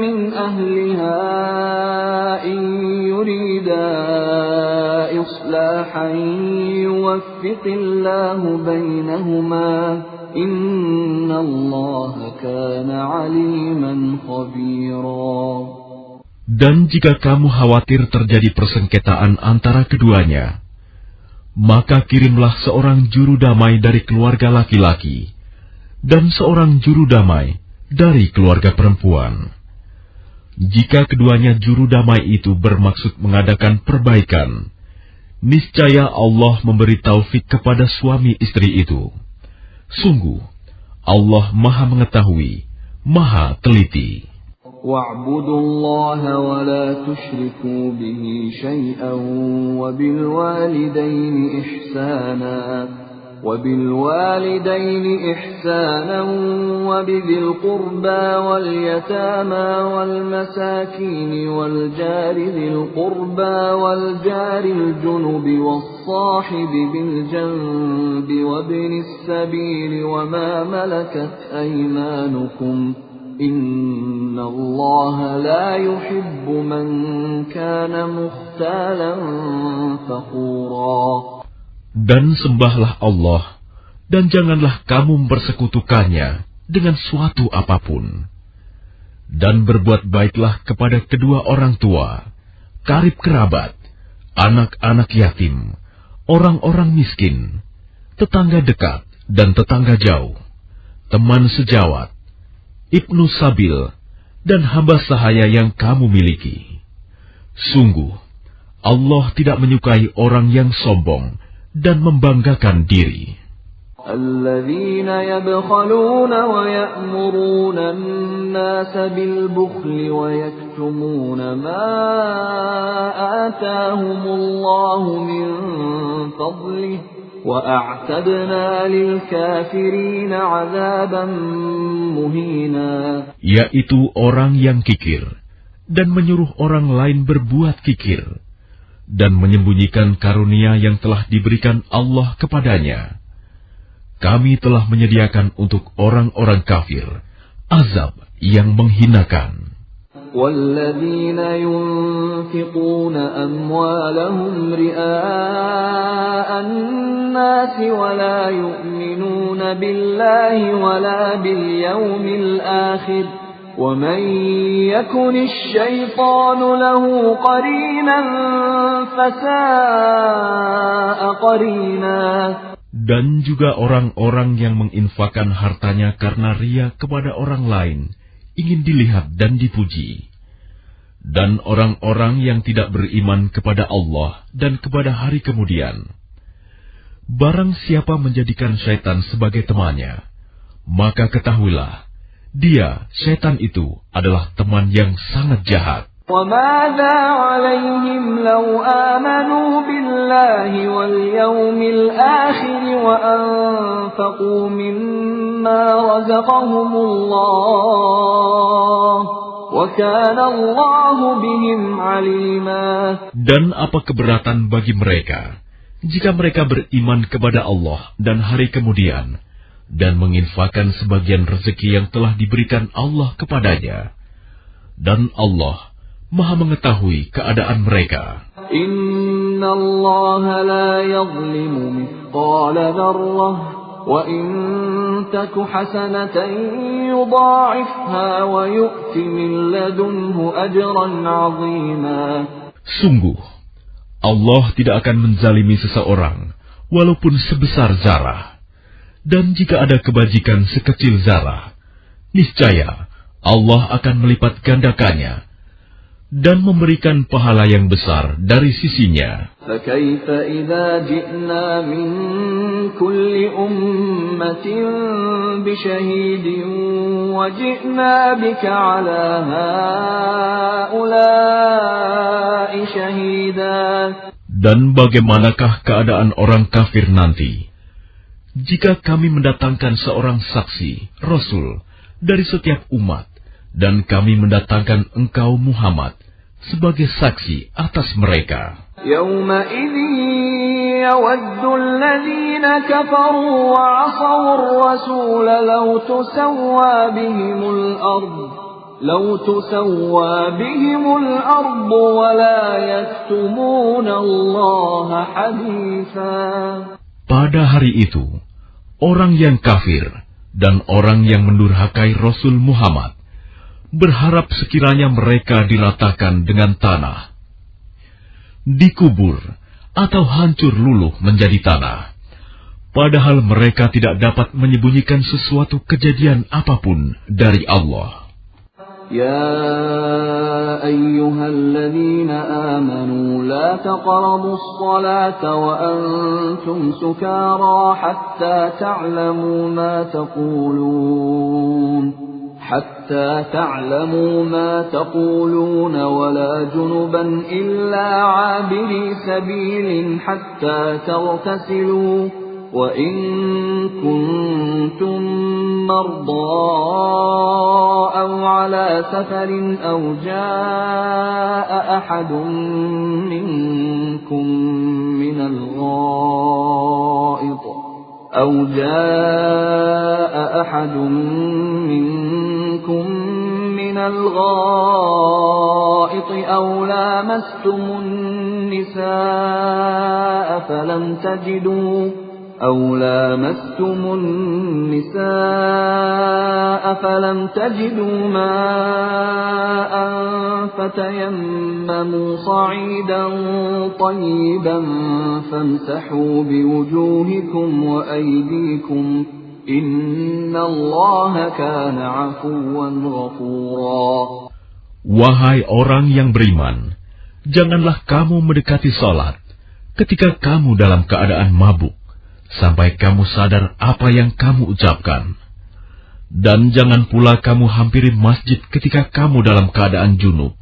مِّنْ أَهْلِهَا إِنْ يُرِيدَا إِصْلَاحًا يُوَفِّقِ اللَّهُ بَيْنَهُمَا إِنَّ اللَّهَ كَانَ عَلِيمًا خَبِيرًا. Dan jika kamu khawatir terjadi persengketaan antara keduanya, maka kirimlah seorang juru damai dari keluarga laki-laki dan seorang juru damai dari keluarga perempuan. Jika keduanya juru damai itu bermaksud mengadakan perbaikan, niscaya Allah memberi taufik kepada suami istri itu. Sungguh, Allah Maha Mengetahui, Maha Teliti. وَاعْبُدُوا اللَّهَ وَلَا تُشْرِكُوا بِهِ شَيْئًا وَبِالْوَالِدَيْنِ إِحْسَانًا وَبِذِي الْقُرْبَى وَالْيَتَامَى وَالْمَسَاكِينِ وَالْجَارِ ذِي الْقُرْبَى وَالْجَارِ الْجُنُبِ وَالصَّاحِبِ بِالْجَنبِ وَابْنِ السَّبِيلِ وَمَا مَلَكَتْ أَيْمَانُكُمْ إِنَّ اللَّهَ لَا يُحِبُّ مَنْ كَانَ مُخْتَالًا فَخُورًا. Dan sembahlah Allah, dan janganlah kamu mempersekutukannya dengan suatu apapun. Dan berbuat baiklah kepada kedua orang tua, karib kerabat, anak-anak yatim, orang-orang miskin, tetangga dekat dan tetangga jauh, teman sejawat, ibnu sabil, dan hamba sahaya yang kamu miliki. Sungguh, Allah tidak menyukai orang yang sombong dan membanggakan diri. الذين يبخلون ويأمرون الناس بالبخل ويكتمون ما آتاهم الله من فضله وأعتدنا للكافرين عذابا مهينا. Yaitu orang yang kikir dan menyuruh orang lain berbuat kikir dan menyembunyikan karunia yang telah diberikan Allah kepadanya. Kami telah menyediakan untuk orang-orang kafir azab yang menghinakan. وَالَّذِينَ يُنْفِقُونَ أَمْوَالَهُمْ رِئَاءَ النَّاسِ وَلَا يُؤْمِنُونَ بِاللَّهِ وَلَا بِالْيَوْمِ الْآخِرِ وَمَنْ يَكُنِ الشَّيْطَانُ لَهُ قَرِينًا فَسَاءَ قَرِينًا. Dan juga orang-orang yang menginfakkan hartanya karena ria kepada orang lain, ingin dilihat dan dipuji. Dan orang-orang yang tidak beriman kepada Allah dan kepada hari kemudian. Barang siapa menjadikan syaitan sebagai temannya, maka ketahuilah, dia, syaitan itu, adalah teman yang sangat jahat. وَمَاذَا عَلَيْهِمْ لَوْ آمَنُوا بِاللَّهِ وَالْيَوْمِ الْآخِرِ وَأَنفَقُوا مِمَّا رَزَقَهُمُ اللَّهُ وَكَانَ اللَّهُ بِهِمْ عَلِيمًا. Dan apa keberatan bagi mereka jika mereka beriman kepada Allah dan hari kemudian dan menginfakkan sebagian rezeki yang telah diberikan Allah kepadanya, dan Allah Maha mengetahui keadaan mereka. Inna Allah la yazlimu mithqala dzarrah wa in taku hasanatan yudha'ifha wa yu'ti min ladunhu ajran 'azima. Sungguh, Allah tidak akan menzalimi seseorang walaupun sebesar zarah. Dan jika ada kebajikan sekecil zarah, niscaya Allah akan melipat gandakannya dan memberikan pahala yang besar dari sisinya. فَكَيْفَ إِذَا جِئْنَا مِنْ كُلِّ أُمَّةٍ بِشَهِيدٍ وَجِئْنَا بِكَ عَلَى هَؤُلَاءِ شَهِيدًا. Dan bagaimanakah keadaan orang kafir nanti jika kami mendatangkan seorang saksi, Rasul, dari setiap umat, dan kami mendatangkan engkau Muhammad sebagai saksi atas mereka. يَوْمَئِذٍ يَوَدُّ الَّذِينَ كَفَرُوا وَعَصَوُا الرَّسُولَ لَوْ تُسَوَّى بِهِمُ الْأَرْضُ وَلَا يَكْتُمُونَ اللَّهَ حَدِيثًا. Pada hari itu, orang yang kafir dan orang yang mendurhakai Rasul Muhammad berharap sekiranya mereka diratakan dengan tanah, dikubur atau hancur luluh menjadi tanah, padahal mereka tidak dapat menyembunyikan sesuatu kejadian apapun dari Allah. Ya ayyuhalladzina amanu la taqrabus salata wa antum sukara hatta ta'lamu ma taqulun حتى تعلموا ما تقولون ولا جنبا إلا عابري سبيل حتى تغتسلوا وإن كنتم مرضى أو على سفر أو جاء أحد منكم من الغائط أو لامستم النساء فلم تجدوا ماء فتيمموا صعيدا طيبا فامسحوا بوجوهكم وأيديكم إن الله كان عفوا غفورا. Wahai orang yang beriman, janganlah kamu mendekati salat ketika kamu dalam keadaan mabuk, sampai kamu sadar apa yang kamu ucapkan. Dan jangan pula kamu hampiri masjid ketika kamu dalam keadaan junub,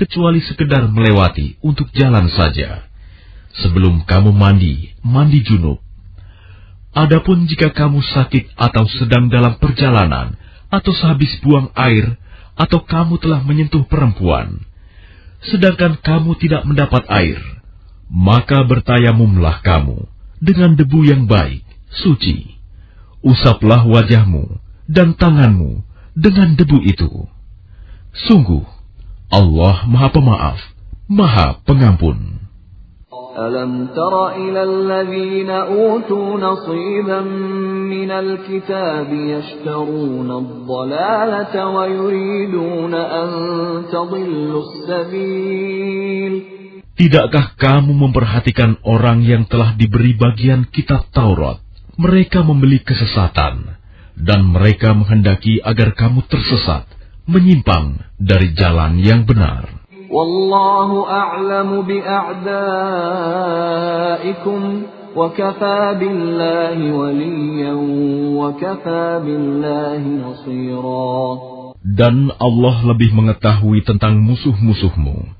kecuali sekedar melewati untuk jalan saja. Sebelum kamu mandi junub. Adapun jika kamu sakit atau sedang dalam perjalanan, atau sehabis buang air, atau kamu telah menyentuh perempuan, sedangkan kamu tidak mendapat air, maka bertayamumlah kamu dengan debu yang baik, suci. Usaplah wajahmu dan tanganmu dengan debu itu. Sungguh, Allah Maha Pemaaf, Maha Pengampun. ألم تر إلى الذين أوتوا نصيبا من الكتاب يشترون الضلالة ويريدون أن تضلوا السبيل. Tidakkah kamu memperhatikan orang yang telah diberi bagian kitab Taurat? Mereka membeli kesesatan, dan mereka menghendaki agar kamu tersesat, menyimpang dari jalan yang benar. Wallahu a'lamu bi'a'daikum wa kafa billahi waliyan wa kafa billahi nasira. Dan Allah lebih mengetahui tentang musuh-musuhmu.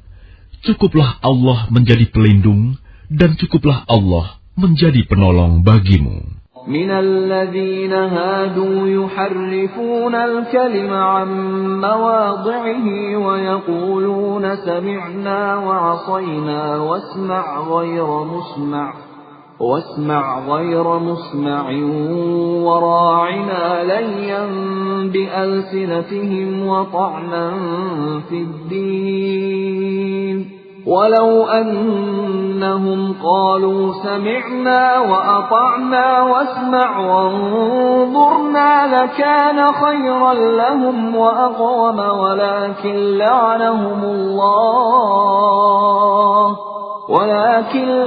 Cukuplah Allah menjadi pelindung, dan cukuplah Allah menjadi penolong bagimu. من الذين هادوا يحرفون الكلم عن مواضعه ويقولون سمعنا وعصينا واسمع غير مسمع وراعنا ليا بألسنتهم وطعنا في الدين ولو أنهم قالوا سمعنا وأطعنا واسمع وانظرنا لكان خيرا لهم وأقوم ولكن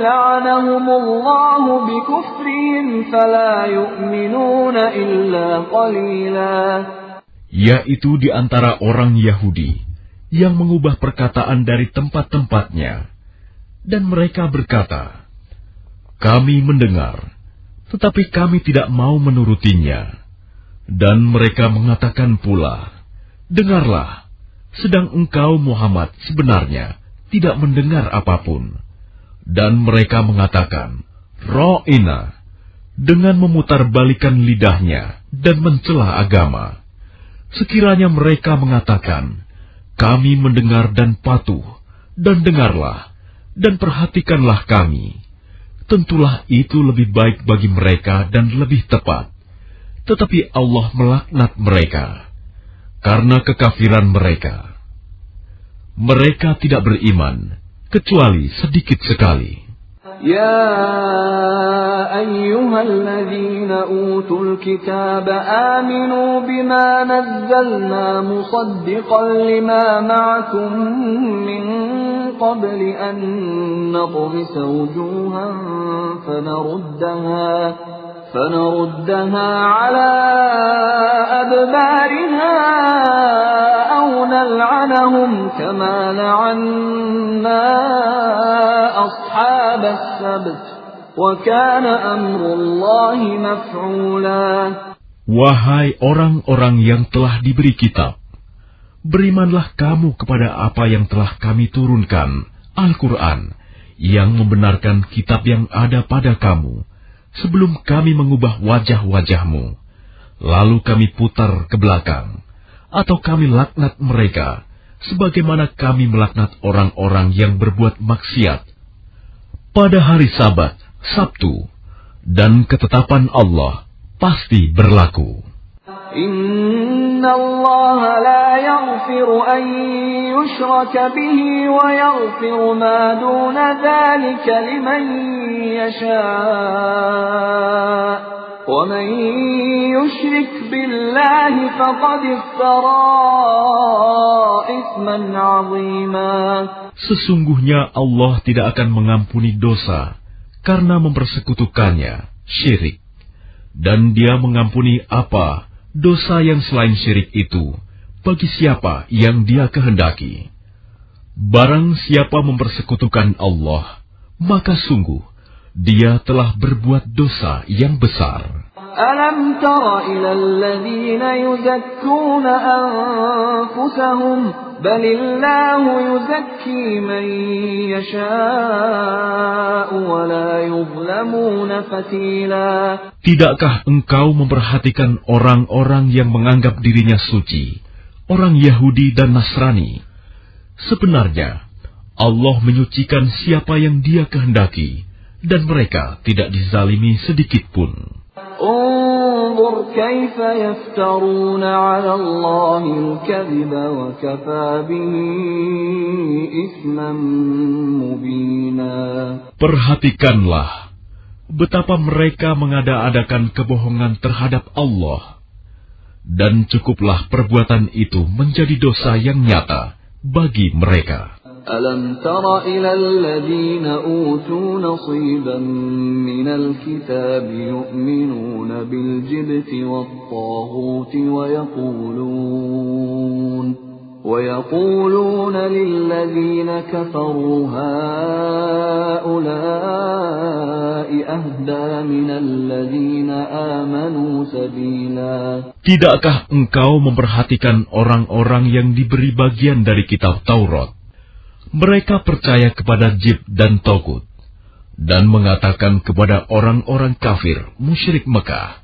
لعنهم الله بكفرهم فلا يؤمنون إلا قليلا. Yaitu di antara orang Yahudi yang mengubah perkataan dari tempat-tempatnya, dan mereka berkata, kami mendengar, tetapi kami tidak mau menurutinya. Dan mereka mengatakan pula, dengarlah, sedang engkau Muhammad sebenarnya tidak mendengar apapun. Dan mereka mengatakan, Ra'ina, dengan memutarbalikkan lidahnya dan mencela agama. Sekiranya mereka mengatakan, kami mendengar dan patuh, dan dengarlah, dan perhatikanlah kami. Tentulah itu lebih baik bagi mereka dan lebih tepat. Tetapi Allah melaknat mereka, karena kekafiran mereka. Mereka tidak beriman, kecuali sedikit sekali. يا أيها الذين أوتوا الكتاب آمنوا بما نزلنا مصدقا لما معكم من قبل أن نطمس وجوها فنردها على أدبارها أو نلعنهم كما لعنا أصحاب السبت وكان أمر الله مفعولا. Wahai orang-orang yang telah diberi kitab, berimanlah kamu kepada apa yang telah kami turunkan, Al-Quran, yang membenarkan kitab yang ada pada kamu, sebelum kami mengubah wajah-wajahmu, lalu kami putar ke belakang, atau kami laknat mereka, sebagaimana kami melaknat orang-orang yang berbuat maksiat. Pada hari Sabat, Sabtu, dan ketetapan Allah pasti berlaku. Inna Allah la yaghfiru an yushraka bihi wa yaghfiru ma duna dhalika liman yasha' wa man yushrik billahi faqad iftara ithman 'azima. Sesungguhnya Allah tidak akan mengampuni dosa karena mempersekutukannya, syirik. Dan Dia mengampuni apa dosa yang selain syirik itu bagi siapa yang Dia kehendaki. Barang siapa mempersekutukan Allah, maka sungguh dia telah berbuat dosa yang besar. ألم تر إلى الذين يزكون أنفسهم بل الله يزكي من يشاء ولا يظلمون فتيلا. Tidakkah engkau memperhatikan orang-orang yang menganggap dirinya suci, orang Yahudi dan Nasrani? Sebenarnya, Allah menyucikan siapa yang Dia kehendaki, dan mereka tidak dizalimi sedikit pun. انظر كيف يفترون على الله الكذب وكفى به إثما مبينا. Perhatikanlah betapa mereka mengada-adakan kebohongan terhadap Allah, dan cukuplah perbuatan itu menjadi dosa yang nyata bagi mereka. ألم تر إلى الذين أوتوا نصيبا من الكتاب يؤمنون بالجبت والطاغوت ويقولون للذين كفروا هؤلاء أهدى من الذين آمنوا سبيلا. Tidakkah engkau memperhatikan orang-orang yang diberi bagian dari kitab Taurat? Mereka percaya kepada Jibt dan Togut, dan mengatakan kepada orang-orang kafir musyrik Mekah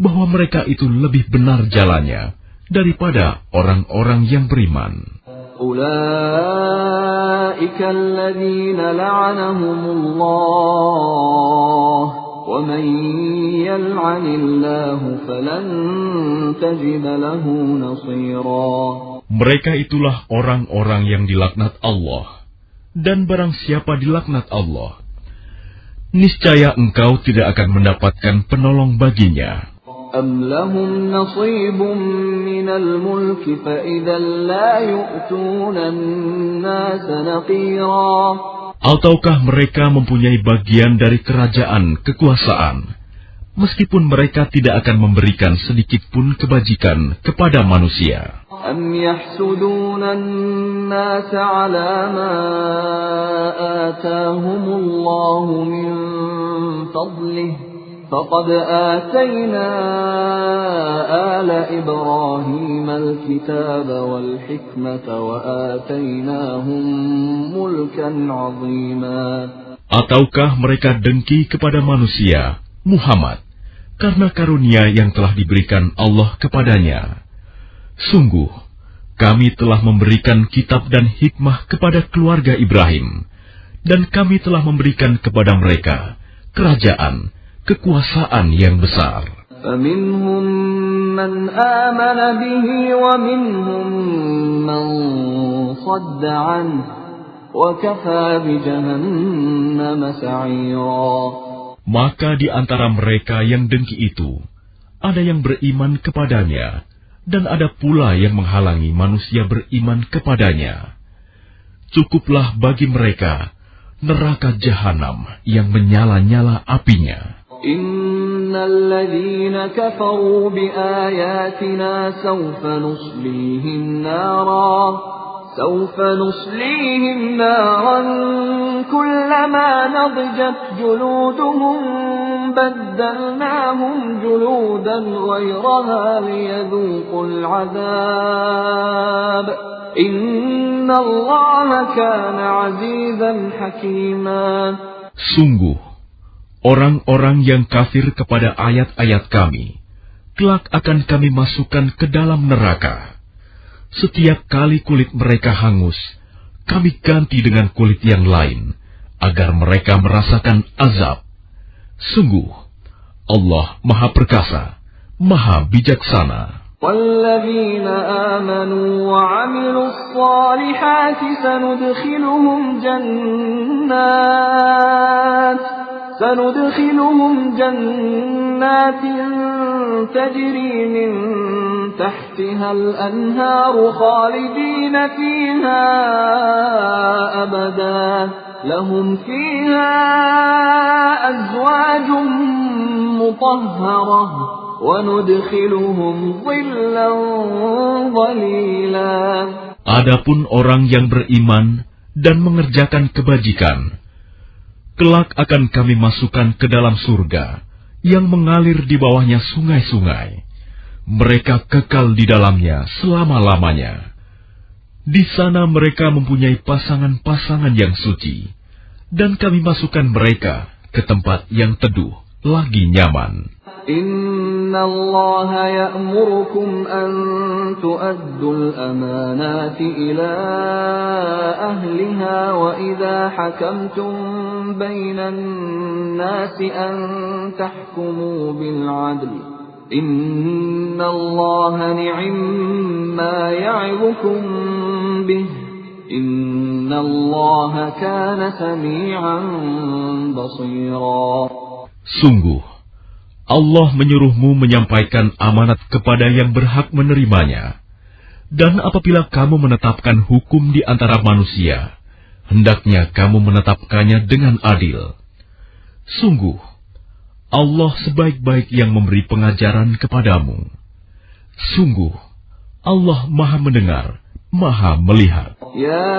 bahwa mereka itu lebih benar jalannya daripada orang-orang yang beriman. Ulaika alladzina la'anahumullah wa man yal'anillahu falan tajida lahu nasira. Mereka itulah orang-orang yang dilaknat Allah, dan barang siapa dilaknat Allah, niscaya engkau tidak akan mendapatkan penolong baginya. Am lahum nasibun minal mulki fa idzan la yu'tuna an-nasa naqira. Ataukah mereka mempunyai bagian dari kerajaan kekuasaan, meskipun mereka tidak akan memberikan sedikit pun kebajikan kepada manusia. أم يحسدون الناس على ما آتاهم الله من فضله فقد آتينا آل إبراهيم الكتاب والحكمة وآتيناهم ملكا عظيما. Ataukah mereka dengki kepada manusia, Muhammad, karena karunia yang telah diberikan Allah kepadanya? Sungguh, kami telah memberikan kitab dan hikmah kepada keluarga Ibrahim, dan kami telah memberikan kepada mereka kerajaan, kekuasaan yang besar. فَمِنْهُمْ مَنْ آمَنَ بِهِ وَمِنْهُمْ مَنْ صَدَّ عَنْهُ وَكَفَى بِجَهَنَّمَ سَعِيرًا. Maka di antara mereka yang dengki itu, ada yang beriman kepadanya, dan ada pula yang menghalangi manusia beriman kepadanya. Cukuplah bagi mereka neraka jahanam yang menyala-nyala apinya. Innal ladzina kafaru biayatina sawfa nuslihim naran kullama nadijat juluduhum بدلناهم جلودا غيرها ليذوقوا العذاب إن الله كان عزيزا حكيما. Sungguh, orang-orang yang kafir kepada ayat-ayat kami, kelak akan kami masukkan ke dalam neraka. Setiap kali kulit mereka hangus, kami ganti dengan kulit yang lain, agar mereka merasakan azab. Sungguh, Allah Maha Perkasa, Maha Bijaksana. وَالَّذِينَ آمَنُوا وَعَمِلُوا الصَّالِحَاتِ سندخلهم جنات تجري من تحتها الأنهار خالدين فيها أبدا لهم فيها أزواج مطهرة وندخلهم ظلا ظليلا. Adapun orang yang beriman dan mengerjakan kebajikan, kelak akan kami masukkan ke dalam surga yang mengalir di bawahnya sungai-sungai. Mereka kekal di dalamnya selama-lamanya. Di sana mereka mempunyai pasangan-pasangan yang suci, dan kami masukkan mereka ke tempat yang teduh lagi nyaman. Inna Allah ya'murukum an tu'addul amanati ila ahliha wa idha hakamtum bainan nasi an tahkumu bil 'adl. Inna Allah ni'imma ya'idukum bih. Inna Allah kana sami'an basira. Sungguh, Allah menyuruhmu menyampaikan amanat kepada yang berhak menerimanya. Dan apabila kamu menetapkan hukum di antara manusia, hendaknya kamu menetapkannya dengan adil. Sungguh, Allah sebaik-baik yang memberi pengajaran kepadamu. Sungguh, Allah Maha Mendengar, Maha Melihat. Ya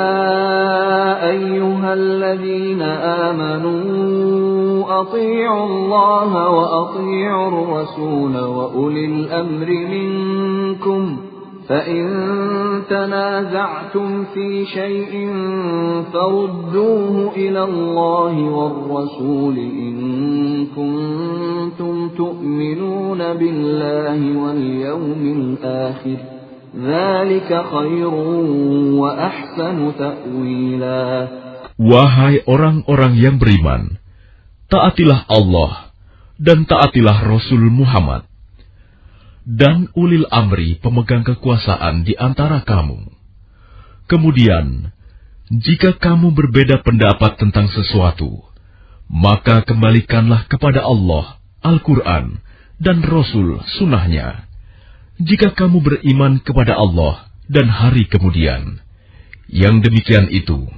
ayyuhalladzina amanu ati'u Allah wa ati'u ar-rasul wa ulil amri minkum. فَإِن تَنَازَعْتُمْ فِي شَيْءٍ فَرُدُّوهُ إِلَى اللَّهِ وَالرَّسُولِ إِن كُنتُمْ تُؤْمِنُونَ بِاللَّهِ وَالْيَوْمِ الْآخِرِ ذَلِكَ خَيْرٌ وَأَحْسَنُ تَأْوِيلًا. Wahai orang-orang yang beriman, taatilah Allah dan taatilah Rasul Muhammad dan ulil amri pemegang kekuasaan di antara kamu. Kemudian, jika kamu berbeda pendapat tentang sesuatu, maka kembalikanlah kepada Allah, Al-Quran, dan Rasul Sunnahnya. Jika kamu beriman kepada Allah dan hari kemudian, yang demikian itu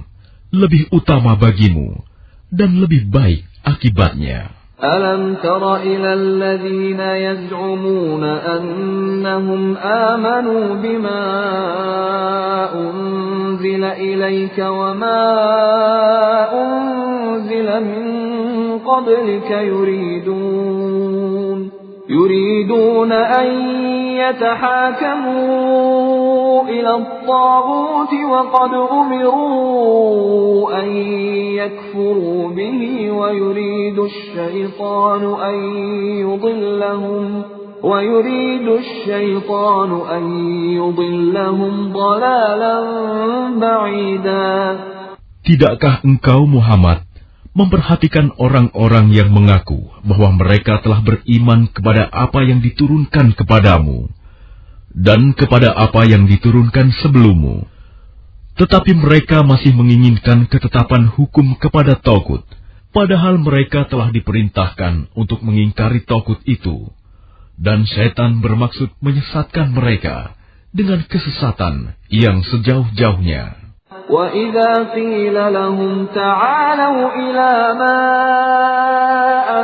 lebih utama bagimu dan lebih baik akibatnya. أَلَمْ تَرَ إِلَى الَّذِينَ يَزْعُمُونَ أَنَّهُمْ آمَنُوا بِمَا أُنزِلَ إِلَيْكَ وَمَا أُنزِلَ مِن قَبْلِكَ يُرِيدُونَ أَن يَتَحَاكَمُوا إِلَى الطَّاغُوتِ وَقَدْ أُمِرُوا أَن يَكْفُرُوا بِهِ وَيُرِيدُ الشَّيْطَانُ أَن يُضِلَّهُمْ ضَلَالًا بَعِيدًا. Tidakkah engkau Muhammad memperhatikan orang-orang yang mengaku bahwa mereka telah beriman kepada apa yang diturunkan kepadamu dan kepada apa yang diturunkan sebelummu, tetapi mereka masih menginginkan ketetapan hukum kepada Tagut, padahal mereka telah diperintahkan untuk mengingkari Tagut itu, dan setan bermaksud menyesatkan mereka dengan kesesatan yang sejauh-jauhnya. وَإِذَا قِيلَ لَهُمْ تَعَالَوْا إِلَى مَا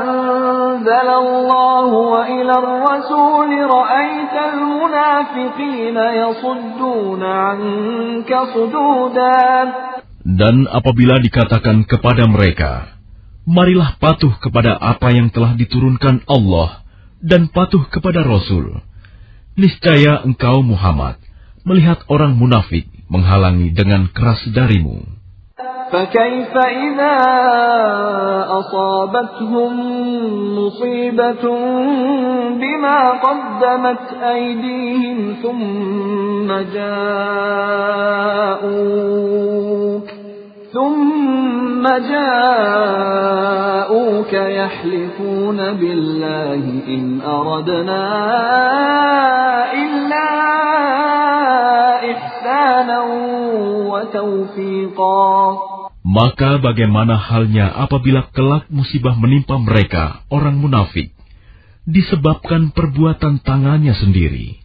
أَنزَلَ اللَّهُ وَإِلَى الرَّسُولِ رَأَيْتَ الْمُنَافِقِينَ يَصُدُّونَ عَنكَ صُدُودًا. Dan apabila dikatakan kepada mereka, marilah patuh kepada apa yang telah diturunkan Allah dan patuh kepada Rasul, niscaya engkau Muhammad melihat orang munafik menghalangi dengan keras darimu. فَكَيْفَ إِذَا أَصَابَتْهُم مُّصِيبَةٌ بِمَا قَدَّمَتْ أَيْدِيهِمْ ثُمَّ جَاءُوكَ يَحْلِفُونَ بِاللَّهِ إِنْ أَرَدْنَا إِلَّا إِحْسَانًا وَتَوْفِيقًا. Maka bagaimana halnya apabila kelak musibah menimpa mereka, orang munafik, disebabkan perbuatan tangannya sendiri.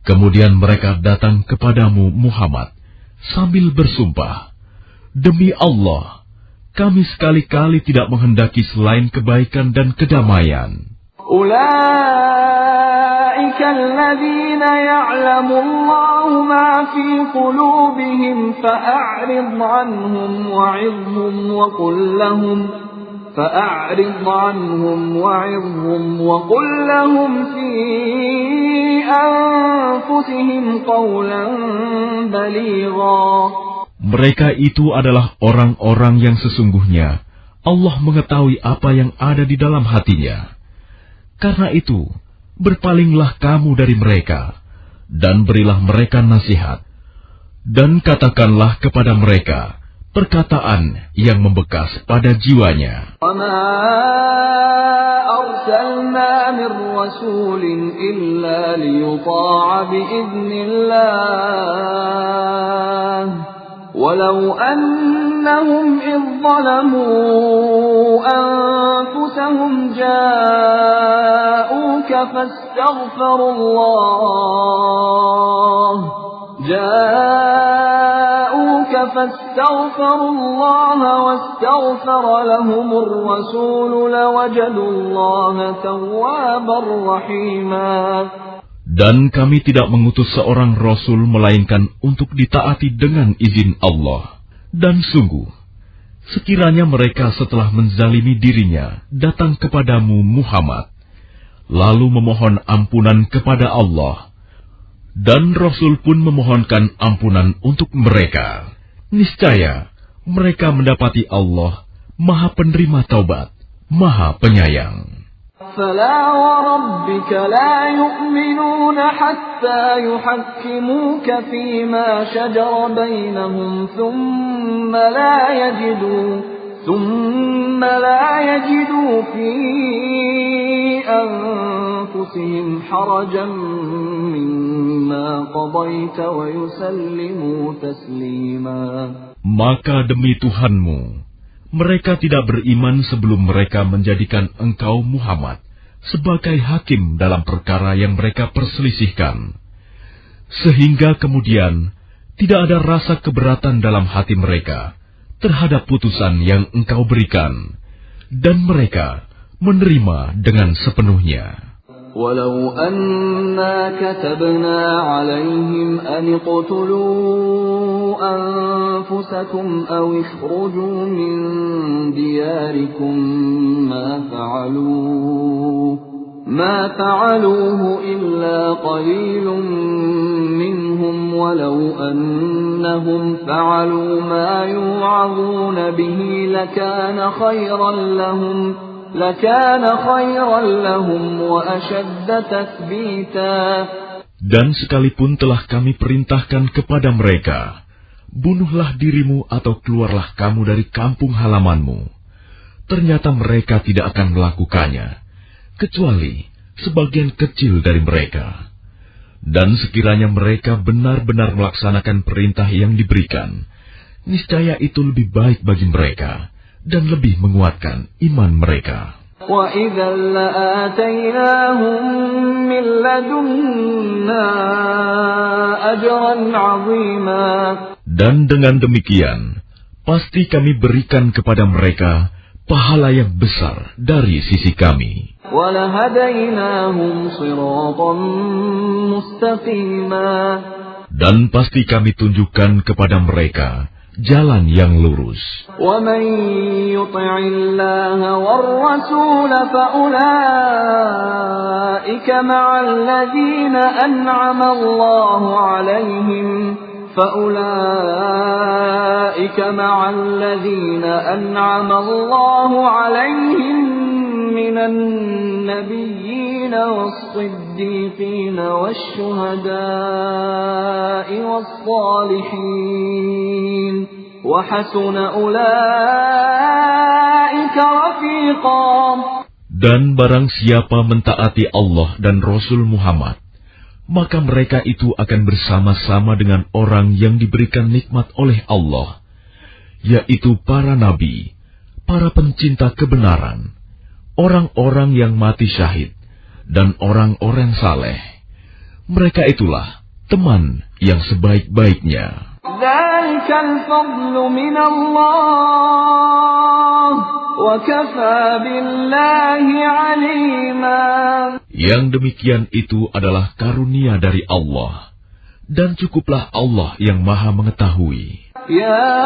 Kemudian mereka datang kepadamu Muhammad sambil bersumpah, demi Allah, kami sekali-kali tidak menghendaki selain kebaikan dan kedamaian. أولئك الذين يعلم الله ما في قلوبهم فأعرض عنهم وقل لهم في أنفسهم قولا بليغا. Mereka itu adalah orang-orang yang sesungguhnya Allah mengetahui apa yang ada di dalam hatinya. Karena itu, berpalinglah kamu dari mereka, dan berilah mereka nasihat, dan katakanlah kepada mereka perkataan yang membekas pada jiwanya. وَمَا أَرْسَلْنَا مِن رَّسُولٍ إِلَّا لِيُطَاعَ بِإِذْنِ اللَّهِ وَلَوْ أَنَّهُمْ إِذ ظَّلَمُوا أَنفُسَهُمْ جَاءُوكَ فاستغفروا الله واستغفر لهم الرسول لوجدوا الله توابا رحيما. Dan kami tidak mengutus seorang rasul melainkan untuk ditaati dengan izin Allah. Dan sungguh, sekiranya mereka setelah menzalimi dirinya datang kepadamu Muhammad, lalu memohon ampunan kepada Allah, dan Rasul pun memohonkan ampunan untuk mereka, niscaya mereka mendapati Allah Maha Penerima Taubat, Maha Penyayang. فلا وربك لا يؤمنون حتى يحكموك فيما شجر بينهم ثم لا يجدوا في أنفسهم حرجا مما قضيت ويسلموا تسليما. Maka demi Tuhanmu, mereka tidak beriman sebelum mereka menjadikan engkau Muhammad sebagai hakim dalam perkara yang mereka perselisihkan, sehingga kemudian tidak ada rasa keberatan dalam hati mereka terhadap putusan yang engkau berikan, dan mereka menerima dengan sepenuhnya. ولو أنا كتبنا عليهم أن اقتلوا أنفسكم أو اخرجوا من دياركم ما فعلوه إلا قليل منهم ولو أنهم فعلوا ما يوعظون به لكان خيرا لهم وأشد تثبيتا. Dan sekalipun telah kami perintahkan kepada mereka, bunuhlah dirimu atau keluarlah kamu dari kampung halamanmu, ternyata mereka tidak akan melakukannya, kecuali sebagian kecil dari mereka. Dan sekiranya mereka benar-benar melaksanakan perintah yang diberikan, niscaya itu lebih baik bagi mereka dan lebih menguatkan iman mereka. وَإِذًا لَآتَيْنَاهُمْ مِن لَّدُنَّا أَجْرًا عَظِيمًا. Dan dengan demikian, pasti kami berikan kepada mereka pahala yang besar dari sisi kami. وَلَهَدَيْنَاهُمْ صِرَاطًا مُسْتَقِيمًا. Dan pasti kami tunjukkan kepada mereka jalan yang lurus. وَمَن يُطِعِ اللَّهَ وَالرَّسُولَ فَأُولَئِكَ مَعَ الَّذِينَ أَنْعَمَ اللَّهُ عَلَيْهِم مِّنَ النَّبِيِّينَ وَالصِّدِّيقِينَ وَالشُّهَدَاءِ وَالصَّالِحِينَ وَحَسُنَ أُولَئِكَ رَفِيقًا. Dan barang siapa mentaati Allah dan Rasul Muhammad, maka mereka itu akan bersama-sama dengan orang yang diberikan nikmat oleh Allah, yaitu para nabi, para pencinta kebenaran, orang-orang yang mati syahid, dan orang-orang saleh. Mereka itulah teman yang sebaik-baiknya. ذَلِكَ الْفَضْلُ مِنَ اللَّهِ وكفى بالله عليما. Yang demikian itu adalah karunia dari Allah, dan cukuplah Allah yang Maha mengetahui. يا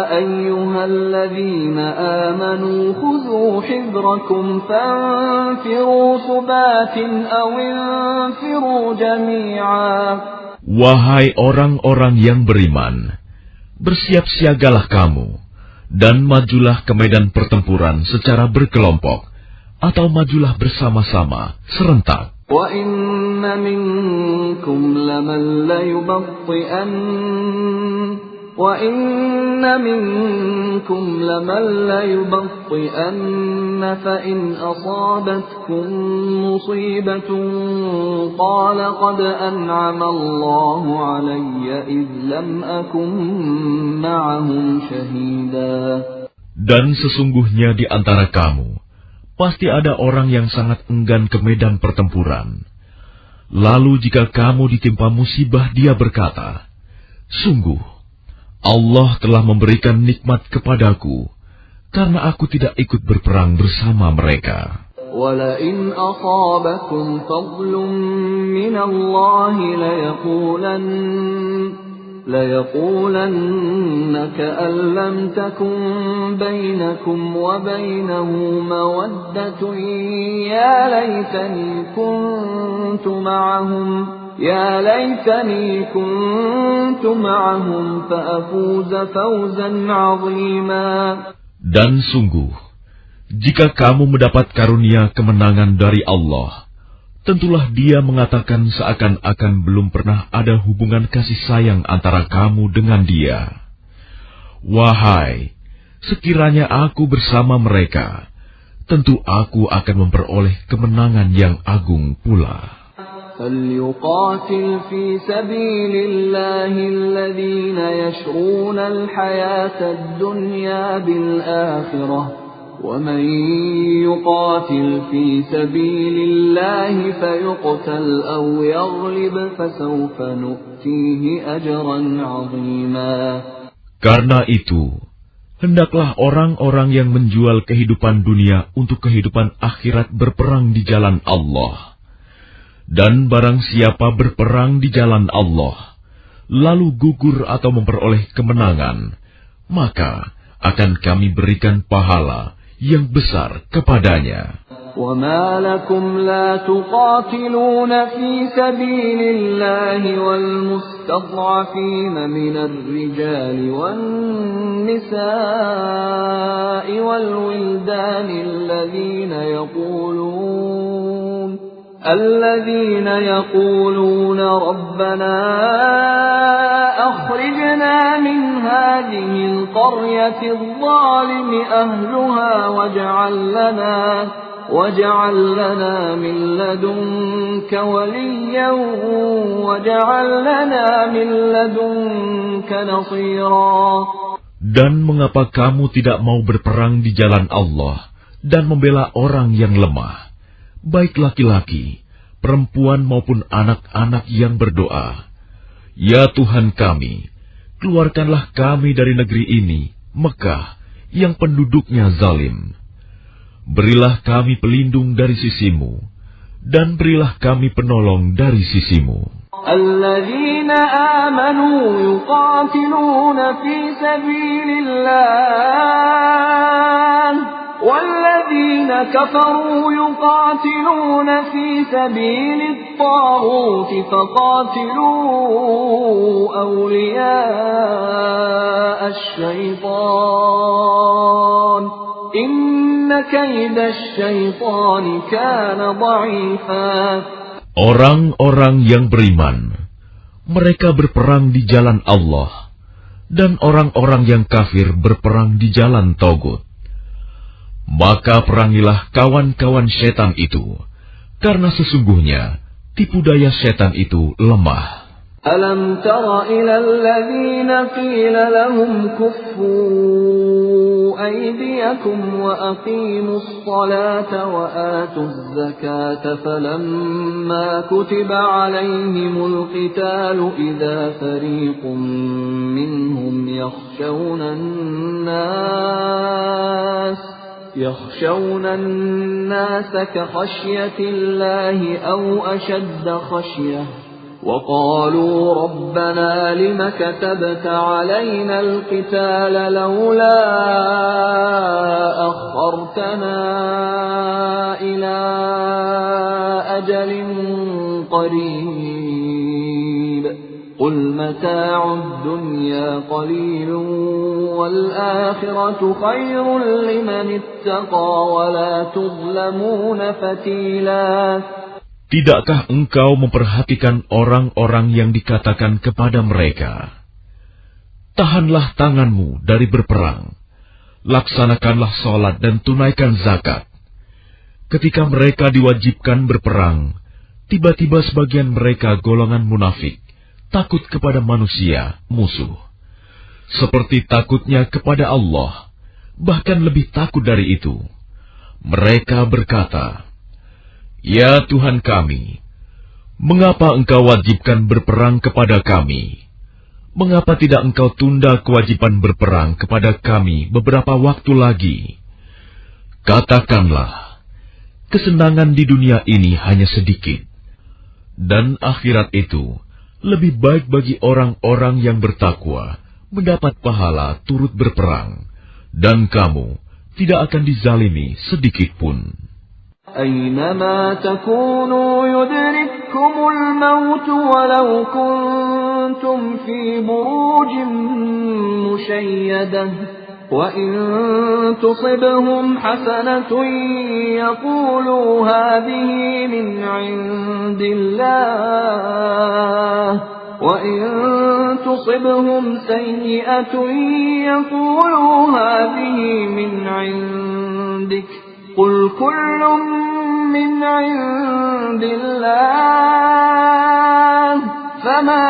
أيها الذين آمنوا خذوا حذركم فانفروا ثبات أو انفروا جميعا. Wahai orang-orang yang beriman, bersiap-siagalah kamu, dan majulah ke medan pertempuran secara berkelompok, atau majulah bersama-sama, serentak. وَإِنَّ مِنكُمْ لَمَن لَّيُبَطِّئَنَّ فَإِنْ أَصَابَتْكُم مُّصِيبَةٌ قَالَ قَدْ أَنْعَمَ اللَّهُ عَلَيَّ إِذْ لَمْ أَكُن مَّعَهُمْ شَهِيدًا. Dan sesungguhnya di antara kamu pasti ada orang yang sangat enggan ke medan pertempuran. Lalu jika kamu ditimpa musibah, dia berkata, "Sungguh, Allah telah memberikan nikmat kepadaku, karena aku tidak ikut berperang bersama mereka." وَلَئِنْ أَصَابَكُمْ فَضْلٌ مِّنَ اللَّهِ لَيَقُولَنَّ كَأَن لَّمْ تَكُن بَيْنَكُمْ وَبَيْنَهُ مَوَدَّةٌ يَا لَيْتَنِي كُنتُ مَعَهُمْ فَأَفُوزَ فَوْزًا عَظِيمًا. Dan sungguh, jika kamu mendapat karunia kemenangan dari Allah, tentulah Dia mengatakan seakan-akan belum pernah ada hubungan kasih sayang antara kamu dengan Dia. Wahai, sekiranya aku bersama mereka, tentu aku akan memperoleh kemenangan yang agung pula. فَلْيُقَاتِلْ فِي سَبِيلِ اللَّهِ الَّذِينَ يَشْرُونَ الْحَيَاةَ الدُّنْيَا بِالْآخِرَةِ وَمَن يُقَاتِلْ فِي سَبِيلِ اللَّهِ فَيُقْتَلْ أَوْ يَغْلِبْ فَسَوْفَ نُؤْتِيهِ أَجْرًا عَظِيمًا. Karena itu, hendaklah orang-orang yang menjual kehidupan dunia untuk kehidupan akhirat berperang di jalan Allah. Dan barang siapa berperang di jalan Allah, lalu gugur atau memperoleh kemenangan, maka akan kami berikan pahala yang besar kepadanya. وَمَا لَكُمْ لَا تُقَاتِلُونَ فِي سَبِيلِ اللَّهِ وَالْمُسْتَضْعَفِينَ مِنَ الرِّجَالِ وَالنِّسَاءِ وَالْوِلْدَانِ الَّذِينَ يَقُولُونَ رَبَّنَا أَخْرِجْنَا مِنْ هَٰذِهِ الْقَرْيَةِ الظَّالِمِ أَهْلُهَا وَاجْعَل لَّنَا مِن لَّدُنكَ وَلِيًّا وَاجْعَل لَّنَا مِن لَّدُنكَ نَصِيرًا. Dan mengapa kamu tidak mau berperang di jalan Allah dan membela orang yang lemah, baik laki-laki, perempuan maupun anak-anak yang berdoa, "Ya Tuhan kami, keluarkanlah kami dari negeri ini, Mekah, yang penduduknya zalim. Berilah kami pelindung dari sisimu, dan berilah kami penolong dari sisimu." الَّذِينَ آمَنُوا يُقَاتِلُونَ فِي سَبِيلِ اللَّهِ وَالَّذِينَ كَفَرُوا يُقَاتِلُونَ فِي سَبِيلِ الطَّاغُوتِ فَقَاتِلُوا أَوْلِيَاءَ الشَّيْطَانِ إِنَّ كَيْدَ الشَّيْطَانِ كَانَ ضَعِيفًا. Orang-orang yang beriman, mereka berperang di jalan Allah, dan orang-orang yang kafir berperang di jalan Togut. Maka perangilah kawan-kawan setan itu, karena sesungguhnya tipu daya setan itu lemah. أَلَمْ تَرَ إِلَى الَّذِينَ قِيلَ لَهُمْ كُفُّوا أَيْدِيَكُمْ وَأَقِيمُوا الصَّلَاةَ وَآتُوا الزَّكَاةَ فَلَمَّا كُتِبَ عَلَيْهِمُ الْقِتَالُ إِذَا فَرِيقٌ مِّنْهُمْ يَخْشَوْنَ النَّاسَ يخشون الناس كخشية الله أو أشد خشية وقالوا ربنا لم كتبت علينا القتال لولا أخرتنا إلى أجل قريب قل متاع الدنيا قليل والآخرة خير لمن اتقى ولا تظلمون فتيلا. Tidakkah engkau memperhatikan orang-orang yang dikatakan kepada mereka, tahanlah tanganmu dari berperang, laksanakanlah sholat dan tunaikan zakat. Ketika mereka diwajibkan berperang, tiba-tiba sebagian mereka golongan munafik, takut kepada manusia, musuh. Seperti takutnya kepada Allah, bahkan lebih takut dari itu. Mereka berkata, ya Tuhan kami, mengapa Engkau wajibkan berperang kepada kami? Mengapa tidak Engkau tunda kewajiban berperang kepada kami beberapa waktu lagi? Katakanlah, kesenangan di dunia ini hanya sedikit, dan akhirat itu lebih baik bagi orang-orang yang bertakwa mendapat pahala turut berperang, dan kamu tidak akan dizalimi sedikit pun. أينما تكونوا يدرككم الموت ولو كنتم في بروج مشيدة وإن تصبهم حسنة يقولوا هذه من عند الله وإن تصبهم سيئة يقولوا هذه من عندك قل كل من عند الله فما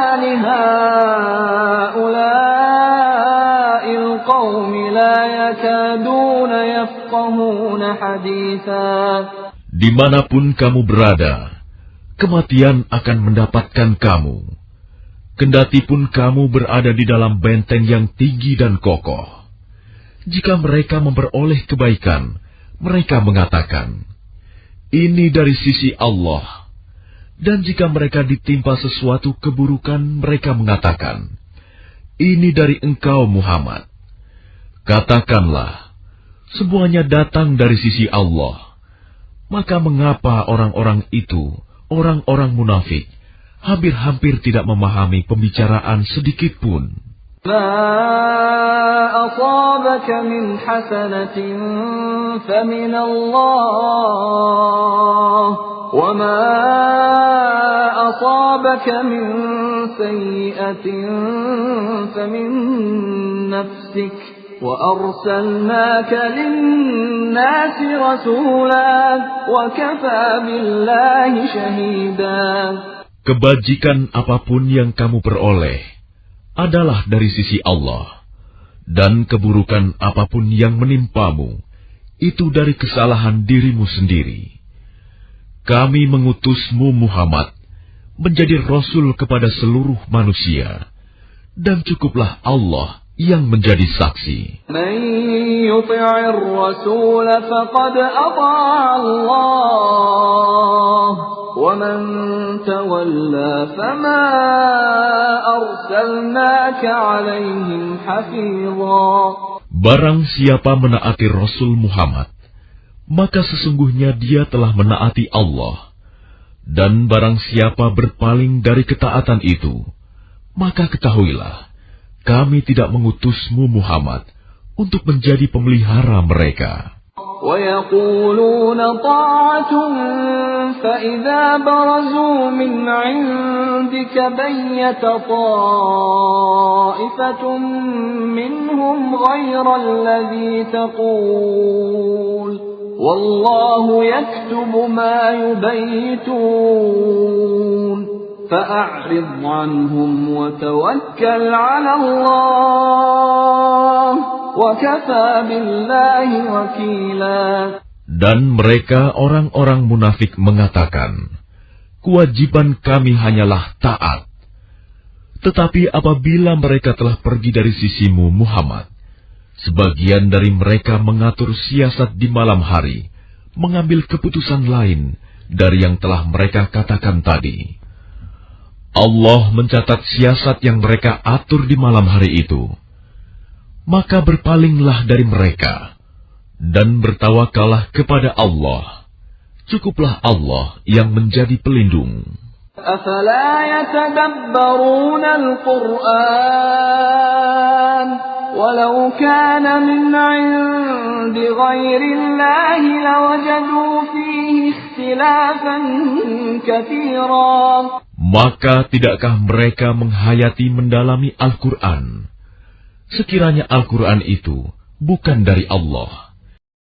لهؤلاء القوم لا يكادون يفقهون حديثا. Dimanapun kamu berada, kematian akan mendapatkan kamu. Kendati pun kamu berada di dalam benteng yang tinggi dan kokoh. Jika mereka memperoleh kebaikan, mereka mengatakan, ini dari sisi Allah. Dan jika mereka ditimpa sesuatu keburukan, mereka mengatakan, ini dari engkau Muhammad. Katakanlah, semuanya datang dari sisi Allah. Maka mengapa orang-orang itu, orang-orang munafik, hampir-hampir tidak memahami pembicaraan sedikit pun? ما أصابك من حسنة فمن الله وما أصابك من سيئة فمن نفسك وأرسلناك للناس رسولا وكفى بالله شهيدا. Kebajikan apapun yang kamu peroleh adalah dari sisi Allah, dan keburukan apapun yang menimpamu, itu dari kesalahan dirimu sendiri. Kami mengutusmu Muhammad, menjadi Rasul kepada seluruh manusia, dan cukuplah Allah yang menjadi saksi. Man yuti'ir rasul faqad ata'a Allah. وَمَنْ تَوَلَّى فَمَا أَرْسَلْنَاكَ عَلَيْهِمْ حَفِيظًا. Barang siapa menaati Rasul Muhammad, maka sesungguhnya dia telah menaati Allah. Dan barang siapa berpaling dari ketaatan itu, maka ketahuilah, kami tidak mengutusmu Muhammad untuk menjadi pemelihara mereka. وَيَقُولُونَ طَاعَةٌ فَإِذَا بَرَزُوا مِنْ عِنْدِكَ بَيَّتَ طَائِفَةٌ مِّنْهُمْ غَيْرَ الَّذِي تَقُولُ وَاللَّهُ يَكْتُبُ مَا يُبَيِّتُونَ فَأَعْرِضْ عَنْهُمْ وَتَوَكَّلْ عَلَى اللَّهِ وَكَفَى بِاللَّهِ وَكِيلًا. Dan mereka orang-orang munafik mengatakan, kewajiban kami hanyalah taat. Tetapi apabila mereka telah pergi dari sisimu Muhammad, Sebagian dari mereka mengatur siasat di malam hari, mengambil keputusan lain dari yang telah mereka katakan tadi. Allah mencatat siasat yang mereka atur di malam hari itu. Maka berpalinglah dari mereka, dan bertawakallah kepada Allah. Cukuplah Allah yang menjadi pelindung. أَفَلَا يَتَدَبَّرُونَ الْقُرْآنَ وَلَوْ كَانَ مِنْ عِنْدِ غَيْرِ اللَّهِ لَوَجَدُوا فِيهِ اخْتِلَافًا كَثِيرًا. Maka tidakkah mereka menghayati mendalami Al-Quran? Sekiranya Al-Quran itu bukan dari Allah,